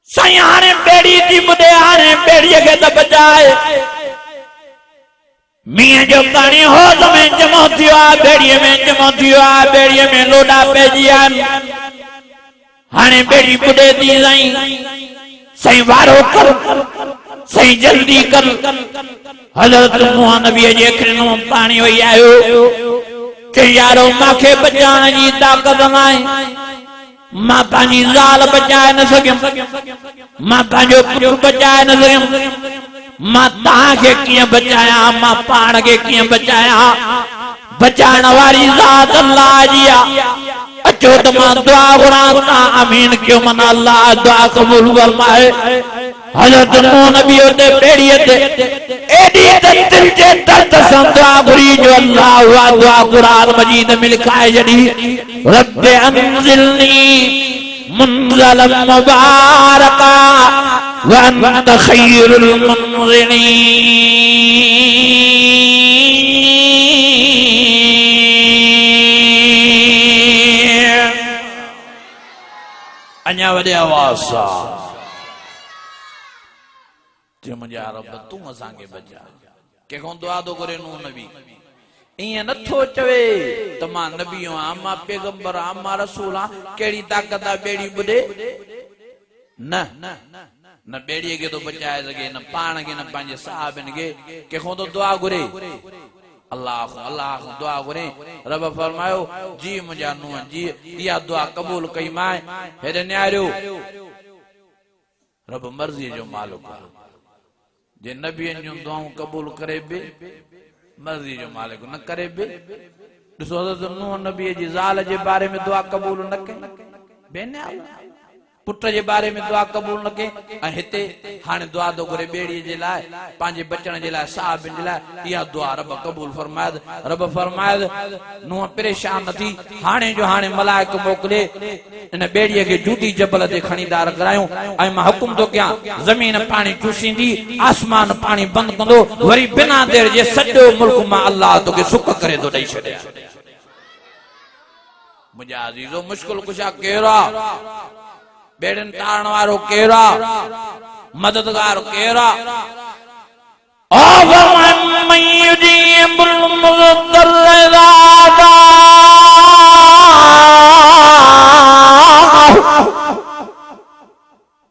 सही हाणे बेड़ी थी बुधे हाणे बेड़ी के त बचाए मीह जो पानी होद में जमो थियो आ बेड़ीअ में जमो थियो आ बेड़ीअ में लोडा पेजी आन हाणे बेड़ी बुधे थी सही वारो कर सही जल्दी कर हज़रत नूह नबी जे अखियुनि मां पानी वही आयो के यारो माखे बचाने जी ताकत नाहे मां पांजी ज़ाल बचाए न सघियमि मां पांजो पुट बचाए न सघियमि मां तहां खे कीअं बचाया मां पाण खे कीअं बचाया बचाइण वारी ज़ात अल्लाह जी आहे अचो त मां दुआ घुरां तव्हां आमीन कयो माना अल्लाह दुआ क़बूल फरमाए हज़रत नूह नबी ते बेड़ीअ ते एडी दिल जे दर्द सां दुआ घुरी जो अल्लाह वा दुआ क़ुरान मजीद में लिखाए जडी रब अंज़िलनी मुनज़लन मुबारका व अंत खैरुल मुनज़िलीन अञा वॾे आवाज़ सां जे मुंहिंजा रब तूं असांखे बचा कंहिंखां दुआ थो करे नूह नबी ईअं नथो चवे त मां नबी आहियां मां पैगंबर आहियां मां रसूल आहियां कहिड़ी ताक़त आहे बेड़ी ॿुधे न न बेड़ीअ खे थो बचाए सघे न पाण खे न पंहिंजे साहिबनि खे कंहिंखां थो दुआ घुरे अल्लाह अल्लाह दुआ घुरे रब फरमायो जी मुंहिंजा नूह जी इहा दुआ क़बूल कई मां हेॾे निहारियो रब मर्ज़ी जो मालिक आहे जे नबियनि जूं दुआऊं क़बूल करे बि मर्ज़ी जो मालिक न करे बि ॾिसो हज़रत नूह नबी जी ज़ाल जे बारे में दुआ क़बूल न कई बेनियाल पुट जे बारे में दुआ क़बूल न कई ऐं हिते हाणे दुआ थो घुरे बेड़ीअ जे लाइ पंहिंजे बचण जे लाइ साहिबनि जे लाइ इहा दुआ रब क़बूल फरमाए रब फरमाए नूह परेशान न थी हाणे जो हाणे मलाइक मोकिले इन बेड़ीअ खे जूदी जबल ते खणी दार करायूं ऐं मां हुकुम थो कयां ज़मीन पाणी चूसींदी आसमान पाणी बंदि कंदो वरी बिना देर जे सॼो मुल्क मां अल्लाह तोखे सुख करे थो ॾेई छॾे मुंहिंजा अज़ीज़ो मुश्किल कुशा केरु आहे बेड़नि तारण वारो केरु आहे मददगार केरु आहे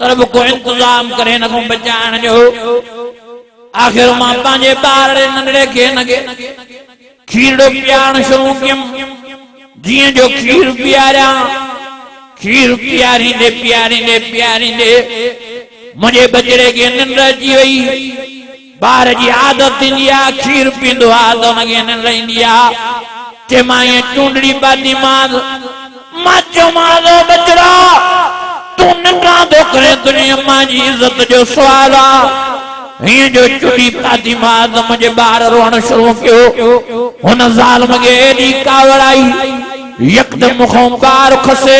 तरब को इंतजाम करे न को बचाण जो आखिर मां पांजे बार नंढड़े के नगे खीर पियाण शुरू कयम जिए जो खीर पियारा खीर प्यारींदे मुझे बचड़े के निंड अची वई बार जी आदत थींदी आहे खीर पींदो आहे त हुनखे निंड ईंदी आहे चए मां ईअं चूंडड़ी पाती मां चयोमांस बचड़ा तूं निंडा थो करे तुंहिंजी अम्मा जी इज़त जो सुवाल आहे हीअं जो चूंडी पाती मां त मुंहिंजे ॿार रोअण शुरू कयो हुन ज़ालिम खे एॾी कावड़ आई यकदम मुखों ॿार खसे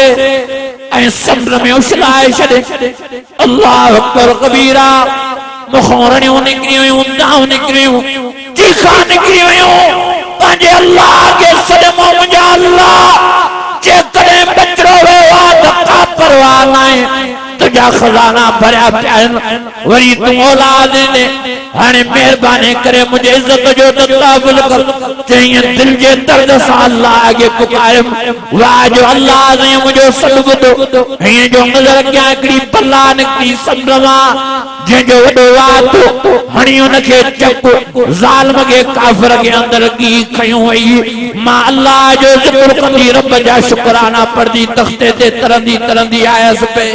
ऐं समुंड में उछलाए छॾे अल्लाह अकबर कबीरा मुखों रड़ियूं निकिरी वयूं दाऊं निकिरी वयूं चीखा निकिरी वयूं पंहिंजे अल्लाह खे सॾमो मुंहिंजा अल्लाह जेकॾहिं बचिड़ो वियो आहे त का परवाह नाहे तुंहिंजा खज़ाना भरिया पिया आहिनि वरी तूं औलाद ॾे हाणे महिरबानी करे मुंहिंजे इज़त जो तताबुल कर चईं दिल जे दर्द सां अल्लाह खे पुकारियमि वाह जो अल्लाह ने मुंहिंजो सॾु ॿुधो हीअं जो नज़र कयां हिकिड़ी पल्ला निकिती समुंड मां जंहिंजो वॾो वातो हणी हुनखे चप ज़ालिम खे काफ़िर खे अंदरि की खयूं वई मां अल्लाह जो ज़िक्र कंदी रब जा शुक्राना पढ़दी तख़्ते ते तरंदी आयसि पे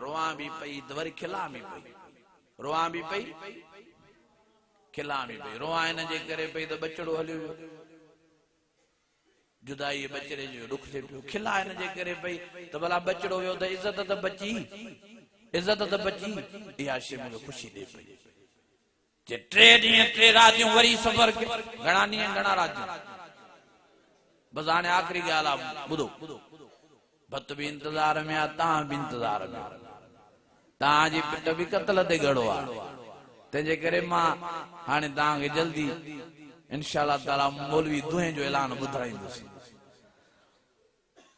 रोआ भी पई वरी खिला भी पई रोआ भी पई खिला भी पई रोआ इन जे करे पई त बचड़ो हलियो जुदाई बचड़े जो दुख थे पियो खिला इन जे करे पई त भला बचड़ो वियो त इज्जत त बची इहा शइ मूंखे ख़ुशी ॾे पई जे 3 ॾींहं 3 रातियूं वरी सफ़र घणा ॾींहं घणा रातियूं बस हाणे आख़िरी ॻाल्हि आहे ॿुधो भत भी इंतजार में आ ता भी इंतजार में ता जी पिट भी कत्ल ते गड़ो आ तेजे करे मां हाने ता के जल्दी इंशाअल्लाह ताला मौलवी दुहे जो ऐलान बुधाईंदुस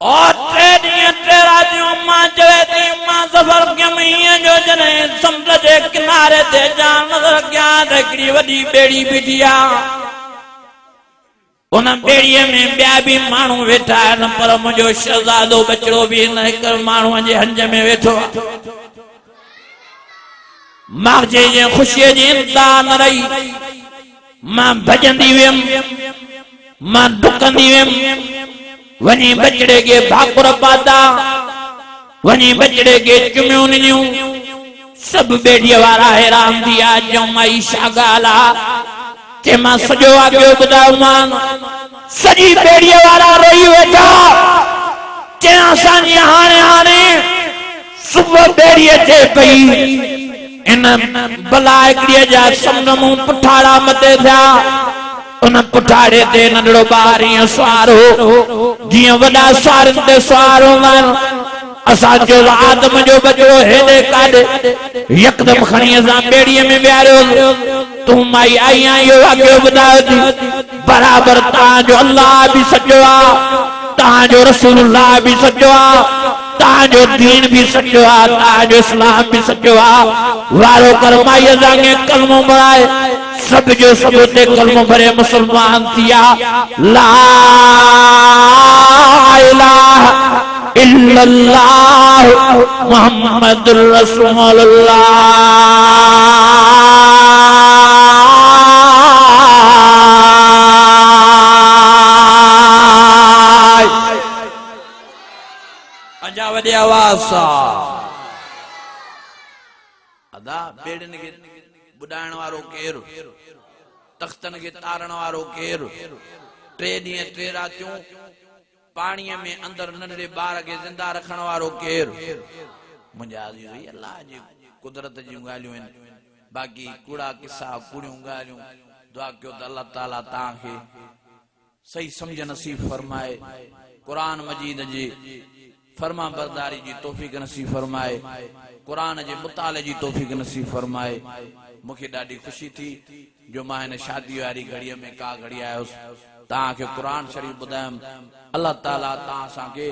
और 3 ॾींहं 3 रातियूं मां चवे थी मां सफ़र कयमि जो जने समुंड जे किनारे ते जान नज़र कयां त हिकिड़ी वॾी ॿेड़ी बीठी आहे उन बेड़ीअ में ॿिया भी माण्हू वेठा आहिनि पर मुंहिंजो शहज़ादो बचड़ो भी हिन हिक माण्हूअ जे हंज में वेठो आहे मां जे ख़ुशीअ जी इंतिहा न रही मां भॼंदी वियमि मां डुकंदी वियमि वञी बचड़े खे भाकुर पाता वञी बचड़े खे चुमियूं ॾिनियूं सभु बेड़ीअ वारा हैरान थी विया जो माई छा ॻाल्हि आहे के मां सॼो आॻियो ॿुधायो मान सॼी बेड़ीअ वारा रोई वेठा चयां असांजी हाणे सुबुह बेड़ी अचे पई इन भला हिकिड़ीअ जा समुंड मूं पुठाड़ा मथे थिया उन पुठाड़े ते नंढड़ो ॿार ईअं सुवार हो जीअं वॾा सुवारनि ते सुवार हूंदा आहिनि असांजो आदम जो बचड़ो हेॾे काॾे यकदम खणी असां बेड़ीअ में विहारियो तू माई आई आहियो अॻियो ॿुधायो थी बराबर तव्हांजो अल्लाह भी सचो आहे तव्हांजो रसूलुल्लाह भी सचो आहे तव्हांजो दीन भी सचो आहे तव्हांजो इस्लाम भी सचो आहे वारो कर माई असांखे कलमो पढ़ाए सब जो सब ते कलमो भरे मुसलमान थिया ला इलाहा इल्लल्लाह मुहम्मदुर रसूलुल्लाह अजा वॾे आवाज़ सां अदा बेड़न के बुडाइण वारो केर तख्तन के तारण वारो केर 3 ॾींहं 3 रातियूं पाणीअ में अंदर नंढड़े ॿार खे ज़िंदा रखण वारो केर मुंहिंजा अज़ीज़ अल्लाह जी कुदरत जी ॻाल्हियूं आहिनि बाक़ी कूड़ा किस्सा कूड़ियूं ॻाल्हियूं दुआ कयो त अल्लाह ताला तव्हांखे सही समझ नसीब फरमाए कुरान मजीद जी फरमा बरदारी जी तौफीक नसीब फरमाए कुरान जे मुताले जी तौफीक नसीब फरमाए मूंखे ॾाढी ख़ुशी थी जो मां हिन शादी वारी घड़ीअ में का घड़ी आयुसि तव्हांखे कुरान शरीफ़ ॿुधायमि अल्लाह ताला तव्हां असांखे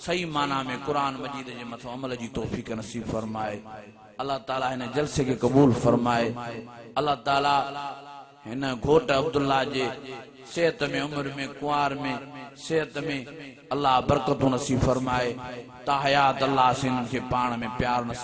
सही माना में कुरान मजीद जे मथां अमल जी तौफीक नसीब फरमाए अल्लाह ताला हिन जलसे खे क़बूल फरमाए अल्लाह ताला हिन घोट अब्दुल्ला जे सेहत में उम्र में कुआर में सेहत में अल्लाह बरकतों नसीब फरमाए ता हयात अल्लाह से इनके पाण में प्यार नसीब